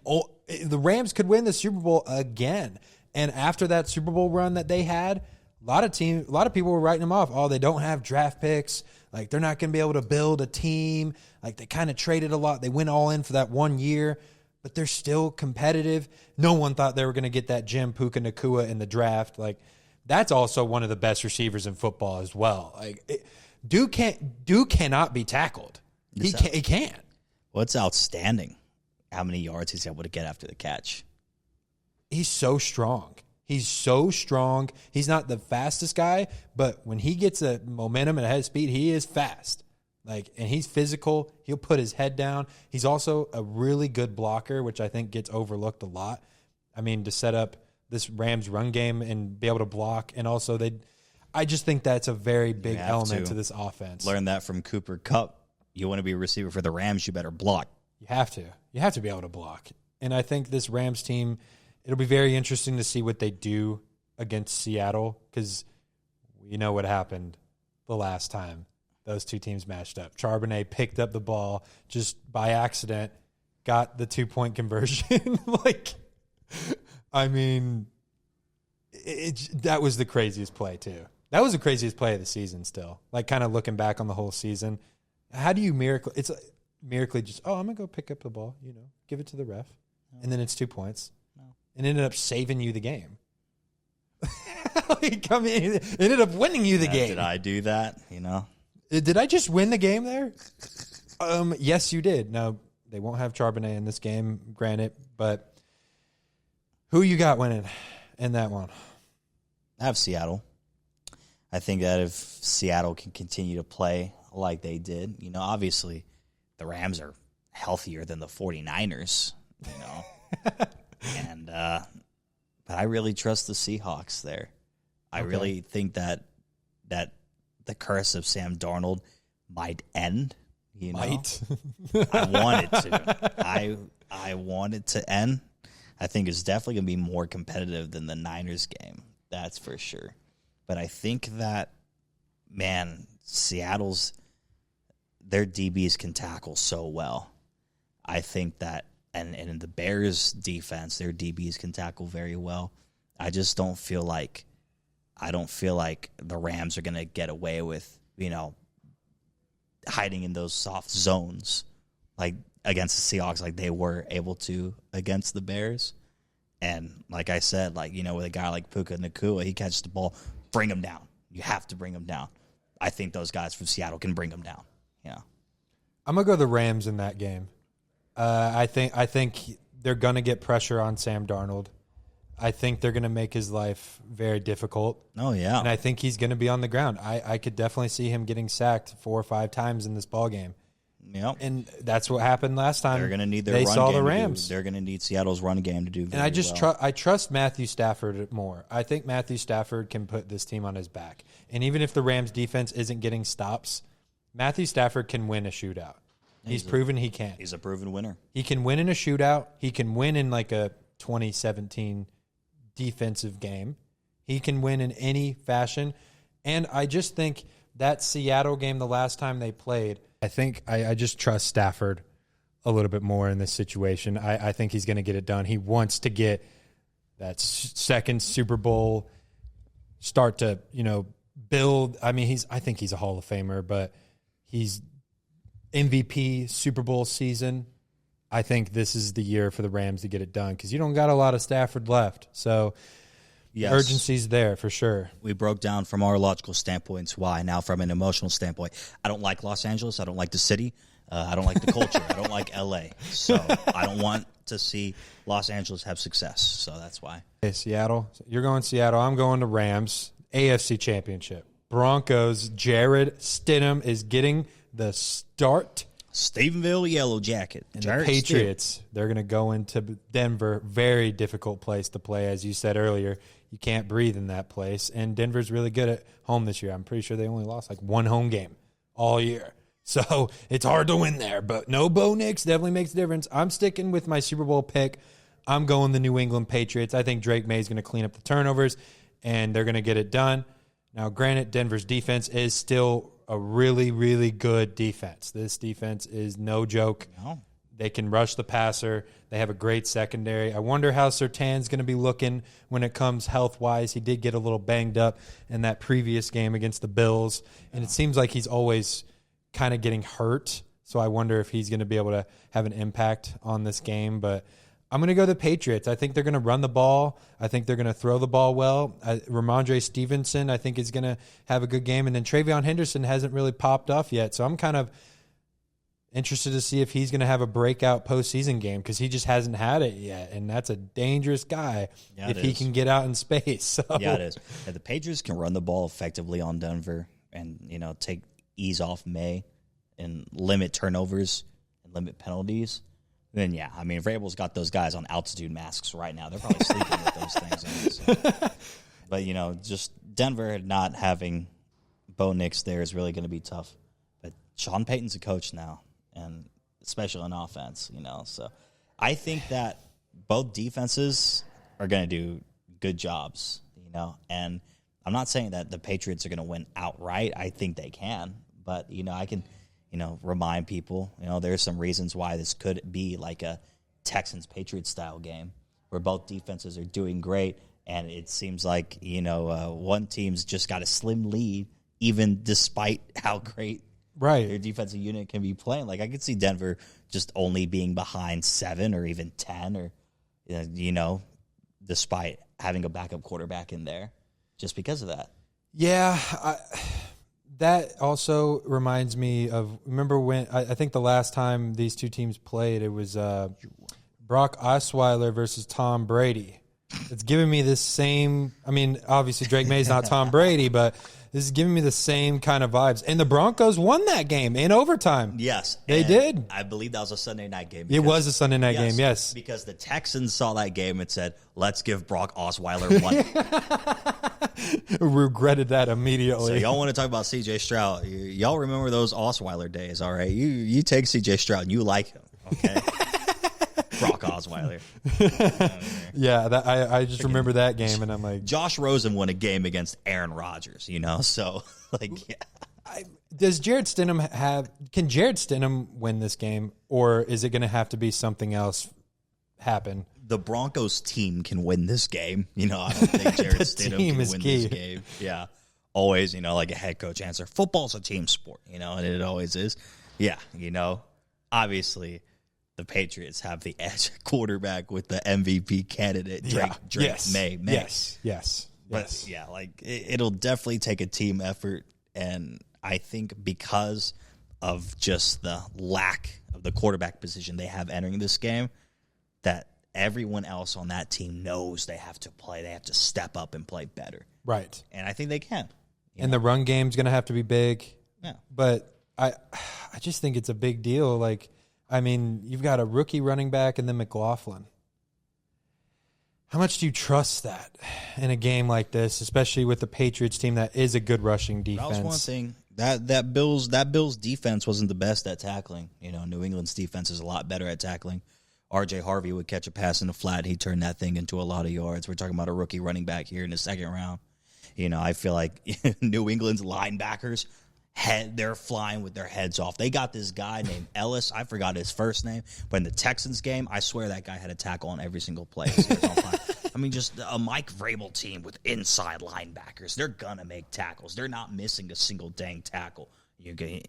the Rams could win the Super Bowl again. And after that Super Bowl run that they had, a lot of people were writing them off. Oh, they don't have draft picks. Like they're not going to be able to build a team. Like they kind of traded a lot. They went all in for that 1 year. But they're still competitive. No one thought they were going to get that Jim Puka Nakua in the draft. Like, that's also one of the best receivers in football as well. Like, Duke cannot be tackled. He can't. Well, it's outstanding how many yards he's able to get after the catch. He's so strong. He's not the fastest guy, but when he gets a momentum and a head speed, he is fast. And he's physical. He'll put his head down. He's also a really good blocker, which I think gets overlooked a lot. I mean, to set up this Rams run game and be able to block, and also I just think that's a very big element to this offense. Learn that from Cooper Kupp. You want to be a receiver for the Rams, you better block. You have to. You have to be able to block. And I think this Rams team, it'll be very interesting to see what they do against Seattle because you know what happened the last time those two teams matched up. Charbonnet picked up the ball just by accident, got the 2-point conversion. That was the craziest play too. That was the craziest play of the season still. Like, kind of looking back on the whole season. How do you miraculously just, I'm going to go pick up the ball, give it to the ref, and then it's 2 points. No. And ended up saving you the game. It ended up winning you the game. Did I do that, Did I just win the game there? Yes, you did. No, they won't have Charbonnet in this game, granted, but who you got winning in that one? I have Seattle. I think that if Seattle can continue to play like they did, obviously the Rams are healthier than the 49ers, and but I really trust the Seahawks there. I really think that the curse of Sam Darnold might end. Might. I want it to. I want it to end. I think it's definitely going to be more competitive than the Niners game. That's for sure. But I think that, man, Seattle's, their DBs can tackle so well. I think that, and in the Bears' defense, their DBs can tackle very well. I just don't feel like, the Rams are going to get away with, hiding in those soft zones, like against the Seahawks, like they were able to against the Bears. And like I said, with a guy like Puka Nacua, he catches the ball, bring him down. You have to bring him down. I think those guys from Seattle can bring him down. I'm gonna go the Rams in that game. I think they're gonna get pressure on Sam Darnold. I think they're gonna make his life very difficult. Oh yeah, and I think he's gonna be on the ground. I could definitely see him getting sacked 4 or 5 times in this ball game. Yep. And that's what happened last time. They're going to need their they run saw game the Rams. They're going to need Seattle's run game to do very and I just well. I trust Matthew Stafford more. I think Matthew Stafford can put this team on his back. And even if the Rams defense isn't getting stops, Matthew Stafford can win a shootout. He's proven he can. He's a proven winner. He can win in a shootout. He can win in like a 2017 defensive game. He can win in any fashion. And I just think that Seattle game, the last time they played, I think I just trust Stafford a little bit more in this situation. I think he's going to get it done. He wants to get that second Super Bowl, start to, build. I mean, I think he's a Hall of Famer, but he's MVP Super Bowl season. I think this is the year for the Rams to get it done because you don't got a lot of Stafford left. So yes. Urgency's there for sure. We broke down from our logical standpoints why. Now from an emotional standpoint, I don't like Los Angeles. I don't like the city. I don't like the culture. I don't like L.A. So I don't want to see Los Angeles have success. So that's why. Hey, Seattle. You're going Seattle. I'm going to Rams. AFC Championship. Broncos. Jared Stidham is getting the start. Stephenville Yellow Jacket. And the Patriots, they're going to go into Denver. Very difficult place to play, as you said earlier. You can't breathe in that place. And Denver's really good at home this year. I'm pretty sure they only lost like 1 home game all year. So it's hard to win there. But no Bo Nix definitely makes a difference. I'm sticking with my Super Bowl pick. I'm going the New England Patriots. I think Drake May's going to clean up the turnovers, and they're going to get it done. Now, granted, Denver's defense is still a really, really good defense. This defense is no joke. No. They can rush the passer. They have a great secondary. I wonder how Surtain's going to be looking when it comes health-wise. He did get a little banged up in that previous game against the Bills, and it seems like he's always kind of getting hurt. So I wonder if he's going to be able to have an impact on this game. But I'm going to go the Patriots. I think they're going to run the ball. I think they're going to throw the ball well. Ramondre Stevenson, I think, is going to have a good game. And then Travion Henderson hasn't really popped off yet. So I'm kind of interested to see if he's going to have a breakout postseason game because he just hasn't had it yet. And that's a dangerous guy if he can get out in space. So. Yeah, it is. Yeah, the Patriots can run the ball effectively on Denver and, ease off May and limit turnovers and limit penalties. Then, yeah, I mean, Vrabel's got those guys on altitude masks right now. They're probably sleeping with those things on. So. But, just Denver not having Bo Nix there is really going to be tough. But Sean Payton's a coach now, and especially on offense, So I think that both defenses are going to do good jobs, And I'm not saying that the Patriots are going to win outright. I think they can. But, I can, remind people, there's some reasons why this could be like a Texans-Patriots style game where both defenses are doing great. And it seems like, one team's just got a slim lead, even despite how great their defensive unit can be playing. Like, I could see Denver just only being behind 7 or even 10 or, despite having a backup quarterback in there just because of that. Yeah, that also reminds me of, remember when, I think the last time these two teams played, it was Brock Osweiler versus Tom Brady. It's giving me this same, obviously Drake May's not Tom Brady, but this is giving me the same kind of vibes. And the Broncos won that game in overtime. Yes. They did. I believe that was a Sunday night game. It was a Sunday night game, yes. Because the Texans saw that game and said, let's give Brock Osweiler one. Regretted that immediately. So y'all want to talk about C.J. Stroud. Y'all remember those Osweiler days, all right? You take C.J. Stroud and you like him, okay? Brock Osweiler. Yeah, I just remember that game, and I'm like, Josh Rosen won a game against Aaron Rodgers, so yeah. Does Jared Stidham can Jared Stidham win this game, or is it going to have to be something else happen? The Broncos team can win this game. I don't think Jared Stidham can win this game. Yeah. Always, like a head coach answer. Football's a team sport, and it always is. Yeah, obviously the Patriots have the edge quarterback with the MVP candidate, Drake May. Yes. But yeah, it'll definitely take a team effort, and I think because of just the lack of the quarterback position they have entering this game, that everyone else on that team knows they have to play. They have to step up and play better. Right. And I think they can. And the run game's going to have to be big. Yeah. But I just think it's a big deal. You've got a rookie running back and then McLaughlin. How much do you trust that in a game like this, especially with the Patriots team that is a good rushing defense? That was one thing. That Bills defense wasn't the best at tackling. New England's defense is a lot better at tackling. R.J. Harvey would catch a pass in the flat. He turned that thing into a lot of yards. We're talking about a rookie running back here in the second round. I feel like New England's linebackers, they're flying with their heads off. They got this guy named Ellis. I forgot his first name. But in the Texans game, I swear that guy had a tackle on every single play. Just a Mike Vrabel team with inside linebackers. They're going to make tackles. They're not missing a single dang tackle.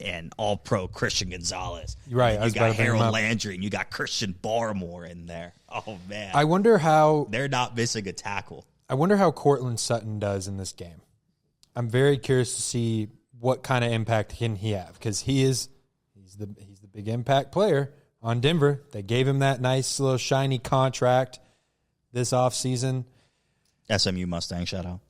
And all-pro Christian Gonzalez. Right. You got Harold Landry, and you got Christian Barmore in there. Oh, man. I wonder how... They're not missing a tackle. I wonder how Courtland Sutton does in this game. I'm very curious to see what kind of impact can he have, because he's the big impact player on Denver. They gave him that nice little shiny contract this offseason. SMU Mustang, shout out.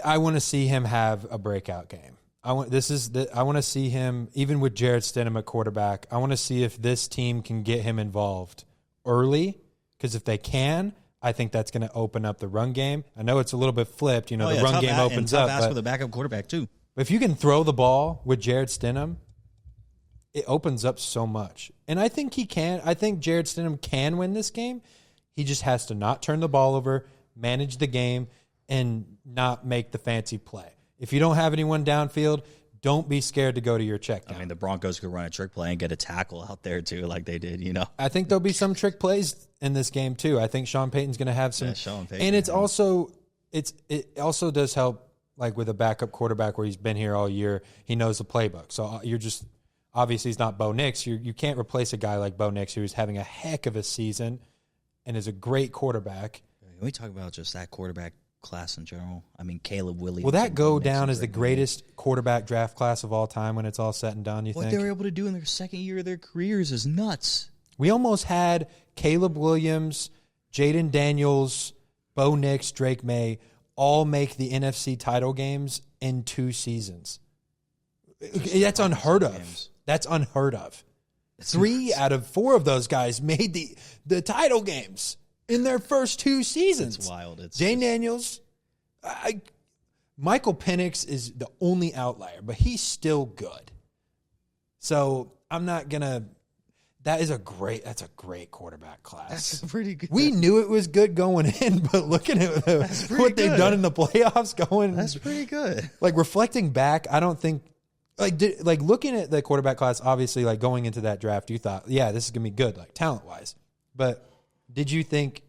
I want to see him have a breakout game. I want to see him, even with Jared Stidham at quarterback, I want to see if this team can get him involved early, because if they can, I think that's going to open up the run game. I know it's a little bit flipped. The run game opens up. But with a backup quarterback, too. If you can throw the ball with Jared Stidham, it opens up so much. And I think he can. I think Jared Stidham can win this game. He just has to not turn the ball over, manage the game, and not make the fancy play. If you don't have anyone downfield, don't be scared to go to your check down. The Broncos could run a trick play and get a tackle out there, too, like they did, I think there'll be some trick plays in this game, too. I think Sean Payton's going to have some. Yeah, Sean Payton. And it also does help, with a backup quarterback where he's been here all year. He knows the playbook. So obviously he's not Bo Nix. You can't replace a guy like Bo Nix, who's having a heck of a season and is a great quarterback. Can we talk about just that quarterback class in general? Caleb Williams. Will that go down as the greatest quarterback draft class of all time when it's all said and done, you think? What they were able to do in their second year of their careers is nuts. We almost had Caleb Williams, Jaden Daniels, Bo Nix, Drake May all make the NFC title games in 2 seasons. That's unheard of. That's unheard of. 3 out of 4 of those guys made the title games in their first 2 seasons. It's wild. Jaden Daniels, Michael Penix is the only outlier, but he's still good. So I'm not gonna. That's a great quarterback class. That's pretty good. We knew it was good going in, but looking at what they've done in the playoffs, that's pretty good. Reflecting back, I don't think Like looking at the quarterback class, obviously, like going into that draft, you thought, yeah, this is gonna be good, like talent wise. But did you think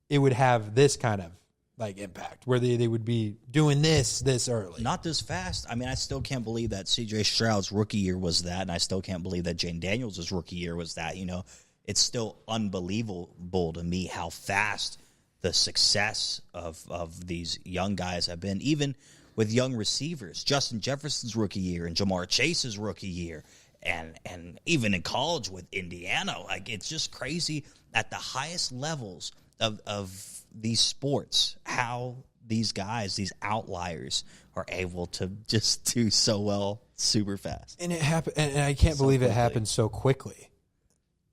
it would have this kind of like impact where they would be doing this early? Not this fast. I mean, I still can't believe that C.J. Stroud's rookie year was that, and I still can't believe that Jane Daniels' rookie year was that. You know, it's still unbelievable to me how fast the success of these young guys have been, even with young receivers. Justin Jefferson's rookie year and Jamar Chase's rookie year, and even in college with Indiana. Like, it's just crazy at the highest levels of these sports, how these guys, these outliers, are able to just do so well super fast. And it happened, and I can't believe it happened so quickly.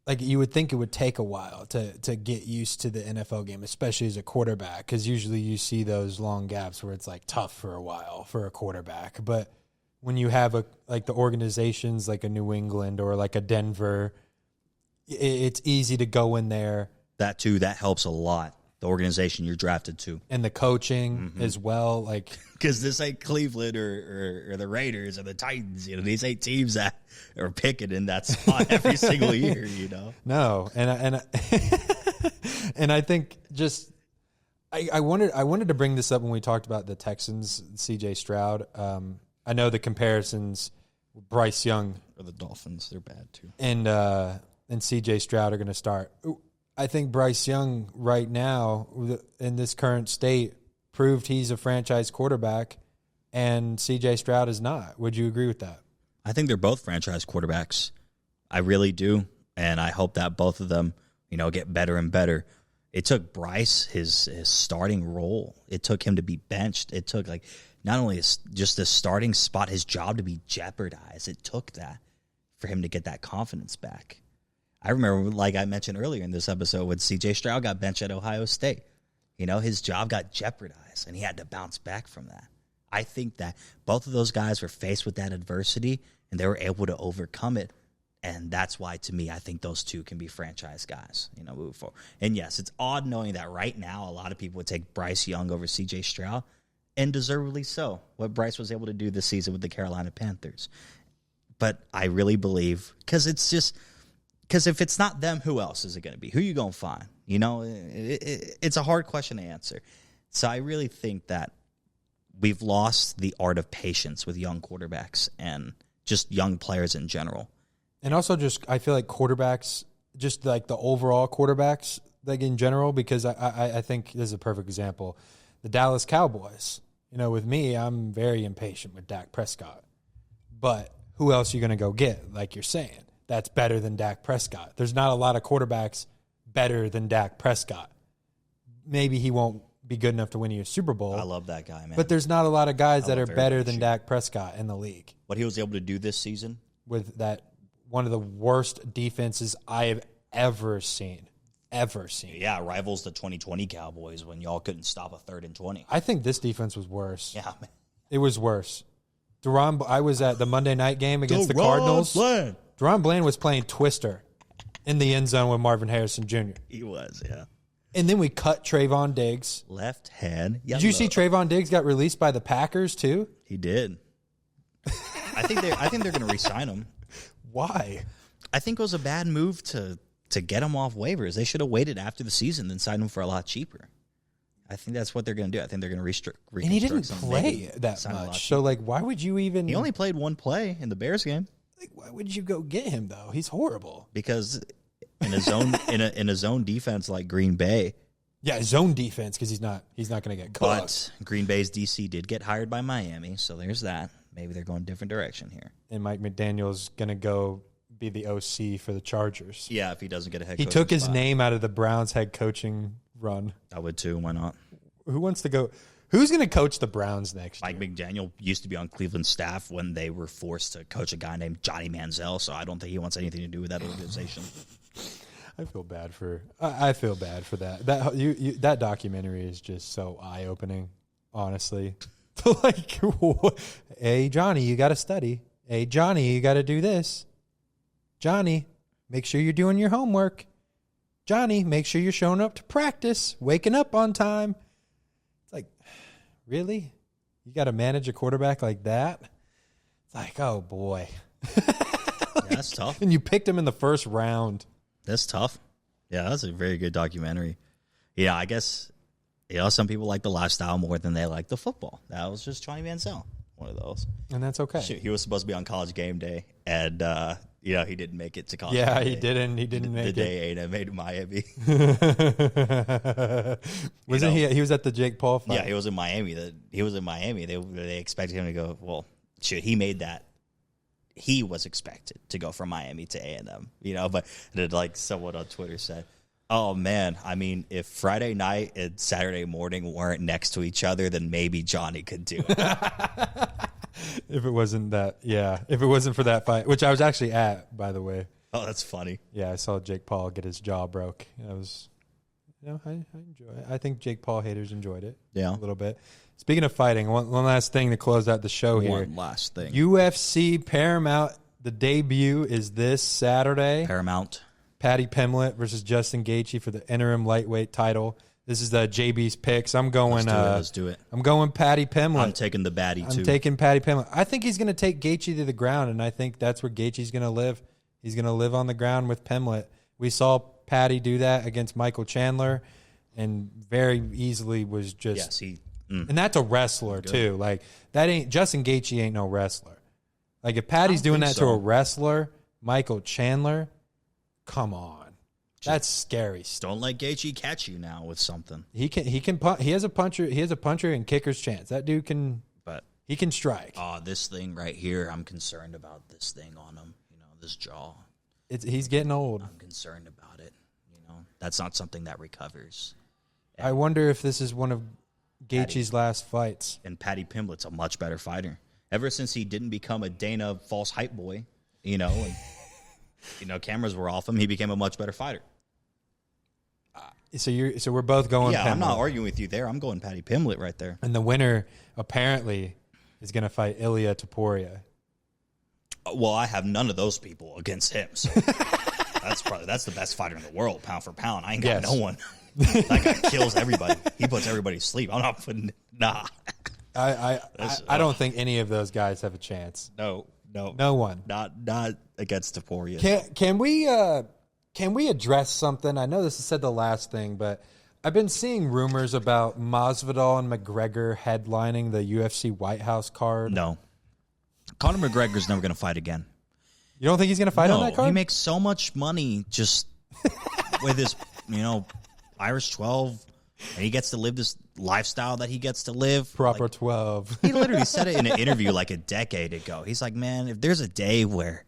Like, you would think it would take a while to get used to the NFL game, especially as a quarterback, because usually you see those long gaps where it's like tough for a while for a quarterback. But when you have like the organizations like a New England or like a Denver, it's easy to go in there. That too, that helps a lot. The organization you're drafted to, and the coaching as well, like, because this ain't Cleveland or the Raiders or the Titans. You know, these ain't teams that are picking in that spot every single year. You know, no, and I think just I wanted to bring this up when we talked about the Texans, C.J. Stroud. I know the comparisons, Bryce Young or the Dolphins, they're bad too, and C.J. Stroud are going to start. I think Bryce Young right now, in this current state, proved he's a franchise quarterback, and C.J. Stroud is not. Would you agree with that? I think they're both franchise quarterbacks. I really do, and I hope that both of them, you know, get better and better. It took Bryce his starting role. It took him to be benched. It took, like, not only just the starting spot, his job to be jeopardized. It took that for him to get that confidence back. I remember, like I mentioned earlier in this episode, when C.J. Stroud got benched at Ohio State. You know, his job got jeopardized, and he had to bounce back from that. I think that both of those guys were faced with that adversity, and they were able to overcome it. And that's why, to me, I think those two can be franchise guys, you know, moving forward. And, yes, it's odd knowing that right now a lot of people would take Bryce Young over C.J. Stroud, and deservedly so, what Bryce was able to do this season with the Carolina Panthers. But I really believe, because if it's not them, who else is it going to be? Who are you going to find? You know, it's a hard question to answer. So I really think that we've lost the art of patience with young quarterbacks and just young players in general. And also just, I feel like quarterbacks, just like the overall quarterbacks, like in general, because I think this is a perfect example. The Dallas Cowboys, you know, with me, I'm very impatient with Dak Prescott. But who else are you going to go get, like you're saying? That's better than Dak Prescott. There's not a lot of quarterbacks better than Dak Prescott. Maybe he won't be good enough to win you a Super Bowl. I love that guy, man. But there's not a lot of guys that are better than Dak Prescott in the league. What he was able to do this season? With that, one of the worst defenses I have ever seen. Yeah, rivals the 2020 Cowboys when y'all couldn't stop a 3rd and 20. I think this defense was worse. Yeah, man. It was worse. I was at the Monday night game against the Cardinals. Deron Bland was playing Twister in the end zone with Marvin Harrison Jr. He was, yeah. And then we cut Trayvon Diggs. Left hand. Did you see Trayvon Diggs got released by the Packers too? He did. I think they're going to re-sign him. Why? I think it was a bad move to get him off waivers. They should have waited after the season and signed him for a lot cheaper. I think that's what they're going to do. I think they're going to reconstruct. And he didn't play that much. So, like, why would you even? He only played one play in the Bears game. Like, why would you go get him though? He's horrible. Because in a zone in a zone defense like Green Bay. Yeah, zone defense because he's not going to get cooked. But Green Bay's DC did get hired by Miami, so there's that. Maybe they're going a different direction here. And Mike McDaniel's going to go be the OC for the Chargers. Yeah, if he doesn't get a head coach. He took his name out of the Browns head coaching run. I would too. Why not? Who wants to go? Who's going to coach the Browns next year? Mike McDaniel used to be on Cleveland's staff when they were forced to coach a guy named Johnny Manziel, so I don't think he wants anything to do with that organization. I feel bad for that. That documentary is just so eye-opening, honestly. Like, hey, Johnny, you got to study. Hey, Johnny, you got to do this. Johnny, make sure you're doing your homework. Johnny, make sure you're showing up to practice, waking up on time. It's like, really? You got to manage a quarterback like that? It's Like, oh boy. Yeah, that's tough. And you picked him in the first round. That's tough. Yeah, that's a very good documentary. Yeah, I guess, some people like the lifestyle more than they like the football. That was just Johnny Manziel, one of those. And that's okay. Shoot, he was supposed to be on College Game Day, and, he didn't make it to College Yeah, Game he Day. didn't. He didn't make the it. day A made Miami. Wasn't he? He was at the Jake Paul fight. Yeah, he was in Miami. They expected him to go. Well, shoot, he made that. He was expected to go from Miami to A&M. But like someone on Twitter said, "Oh man, I mean, if Friday night and Saturday morning weren't next to each other, then maybe Johnny could do it." If it wasn't that, if it wasn't for that fight, which I was actually at, by the way. Oh, that's funny. Yeah, I saw Jake Paul get his jaw broke. I was, I enjoy it. I think Jake Paul haters enjoyed it. Yeah. A little bit. Speaking of fighting, one last thing to close out the show here. One last thing. UFC Paramount, the debut is this Saturday. Paramount. Paddy Pimblett versus Justin Gaethje for the interim lightweight title. This is the JB's picks. I'm going. Let's do it. I'm going Paddy Pimblett. I'm taking the baddie too. I'm taking Paddy Pimblett. I think he's going to take Gaethje to the ground, and I think that's where Gaethje's going to live. He's going to live on the ground with Pimblett. We saw Paddy do that against Michael Chandler, and very easily was just. Yes, And that's a wrestler too. Like that ain't Justin Gaethje ain't no wrestler. Like if Paddy's doing that to a wrestler, Michael Chandler, come on. That's scary stuff. Don't let Gaethje catch you now with something. He can punch. He has a puncher and kicker's chance. That dude can, but he can strike. This thing right here, I'm concerned about this thing on him. This jaw. He's getting old. I'm concerned about it. That's not something that recovers. I wonder if this is one of Gaethje's last fights. And Paddy Pimblett's a much better fighter. Ever since he didn't become a Dana false hype boy, and cameras were off him, he became a much better fighter. So we're both going. Yeah, Pimblett. I'm not arguing with you there. I'm going Paddy Pimblett right there. And the winner apparently is going to fight Ilia Topuria. Well, I have none of those people against him. So that's the best fighter in the world, pound for pound. I ain't got no one. That guy kills everybody. He puts everybody to sleep. I'm not putting I don't think any of those guys have a chance. No one. Not against Topuria. Can we address something? I know this is said the last thing, but I've been seeing rumors about Masvidal and McGregor headlining the UFC White House card. No. Conor McGregor's never going to fight again. You don't think he's going to fight on that card? He makes so much money just with his, Irish 12, and he gets to live this lifestyle that he gets to live. Proper 12. He literally said it in an interview like a decade ago. He's like, man, if there's a day where,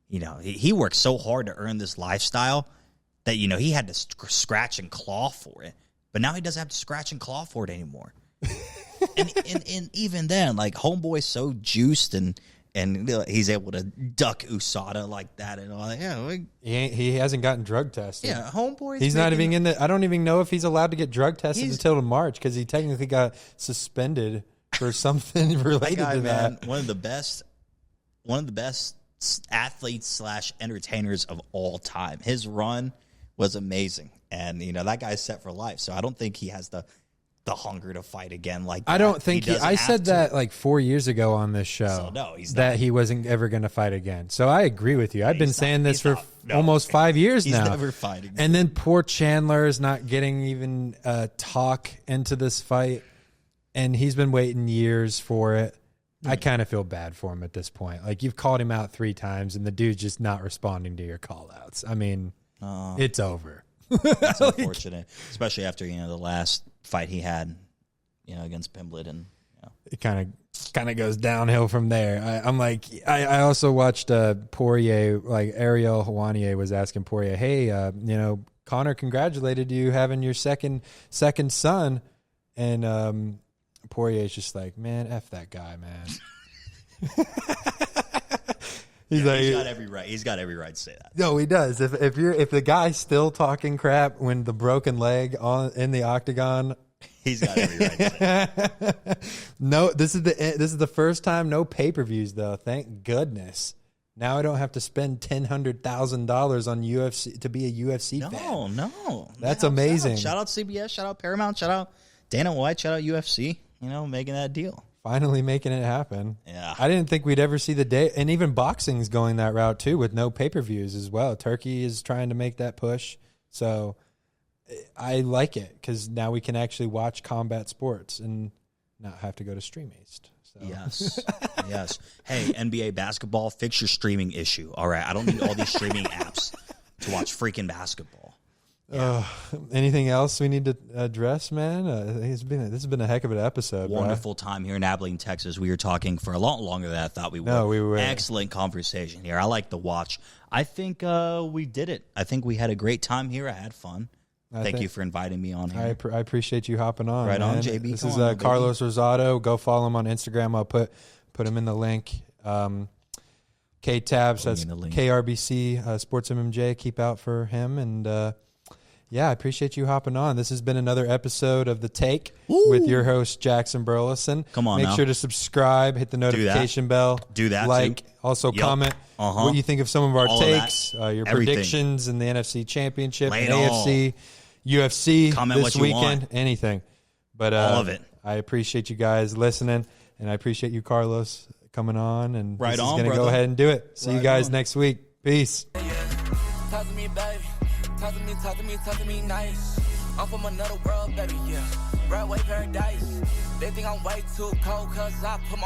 he worked so hard to earn this lifestyle that, he had to scratch and claw for it. But now he doesn't have to scratch and claw for it anymore. and even then, like, homeboy's so juiced and he's able to duck USADA like that and all that. Yeah, He hasn't gotten drug tested. Yeah, homeboy. He's not even in the. I don't even know if he's allowed to get drug tested until March because he technically got suspended for something related that guy, to man, that. One of the best athletes / entertainers of all time. His run was amazing, and that guy's set for life. So I don't think he has the hunger to fight again. Like that. I don't think I said that like 4 years ago on this show. So no, he's that not. he wasn't ever going to fight again. So I agree with you. I've been saying this for almost 5 years now. He's never fighting. And then poor Chandler is not getting even talk into this fight, and he's been waiting years for it. I kind of feel bad for him at this point. Like, you've called him out 3 times, and the dude's just not responding to your call-outs. I mean, it's over. That's unfortunate, especially after the last fight he had, against Pimblett, and it kind of goes downhill from there. I'm like, I also watched Poirier, like Ariel Helwani was asking Poirier, hey, Conor congratulated you having your second son, and Poirier's just like, man, F that guy, man. He's got every right. He's got every right to say that. No, he does. If the guy's still talking crap when the broken leg in the octagon, he's got every right to say that. No, this is the first time no pay-per-views though. Thank goodness. Now I don't have to spend $100,000 on UFC to be a UFC fan. No, that's amazing. Shout out CBS. Shout out Paramount. Shout out Dana White. Shout out UFC. Making that deal. finally making it happen. Yeah. I didn't think we'd ever see the day. And even boxing's going that route, too, with no pay-per-views as well. Turkey is trying to make that push. So I like it because now we can actually watch combat sports and not have to go to Stream East. So. Yes. Yes. Hey, NBA basketball, fix your streaming issue. All right. I don't need all these streaming apps to watch freaking basketball. Yeah. Anything else we need to address, man? This has been a heck of an episode. Wonderful time here in Abilene, Texas. We were talking for a lot longer than I thought we would. No, we were. Excellent conversation here. I like the watch. I think we did it. I think we had a great time here. I had fun. Thank you for inviting me on here. I appreciate you hopping on. Right man. on, JB. This is Carlos Rosado. Go follow him on Instagram. I'll put him in the link. K-Tabs, that's KRBC Sports MMJ. Keep out for him. And, I appreciate you hopping on. This has been another episode of The Take with your host, Jackson Burleson. Come on Make now. sure to subscribe, hit the notification bell. Do that, like, too. also comment what you think of some of our takes, your predictions in the NFC Championship, and AFC, UFC comment this what you weekend, want. anything. But all of it. I appreciate you guys listening, and I appreciate you, Carlos, coming on. And Right this on, is going to go brother. ahead and do it. See you guys next week. Peace. Talk to me, baby. Talk to me nice. I'm from another world, baby, yeah. Right way paradise. They think I'm way too cold, cause I put my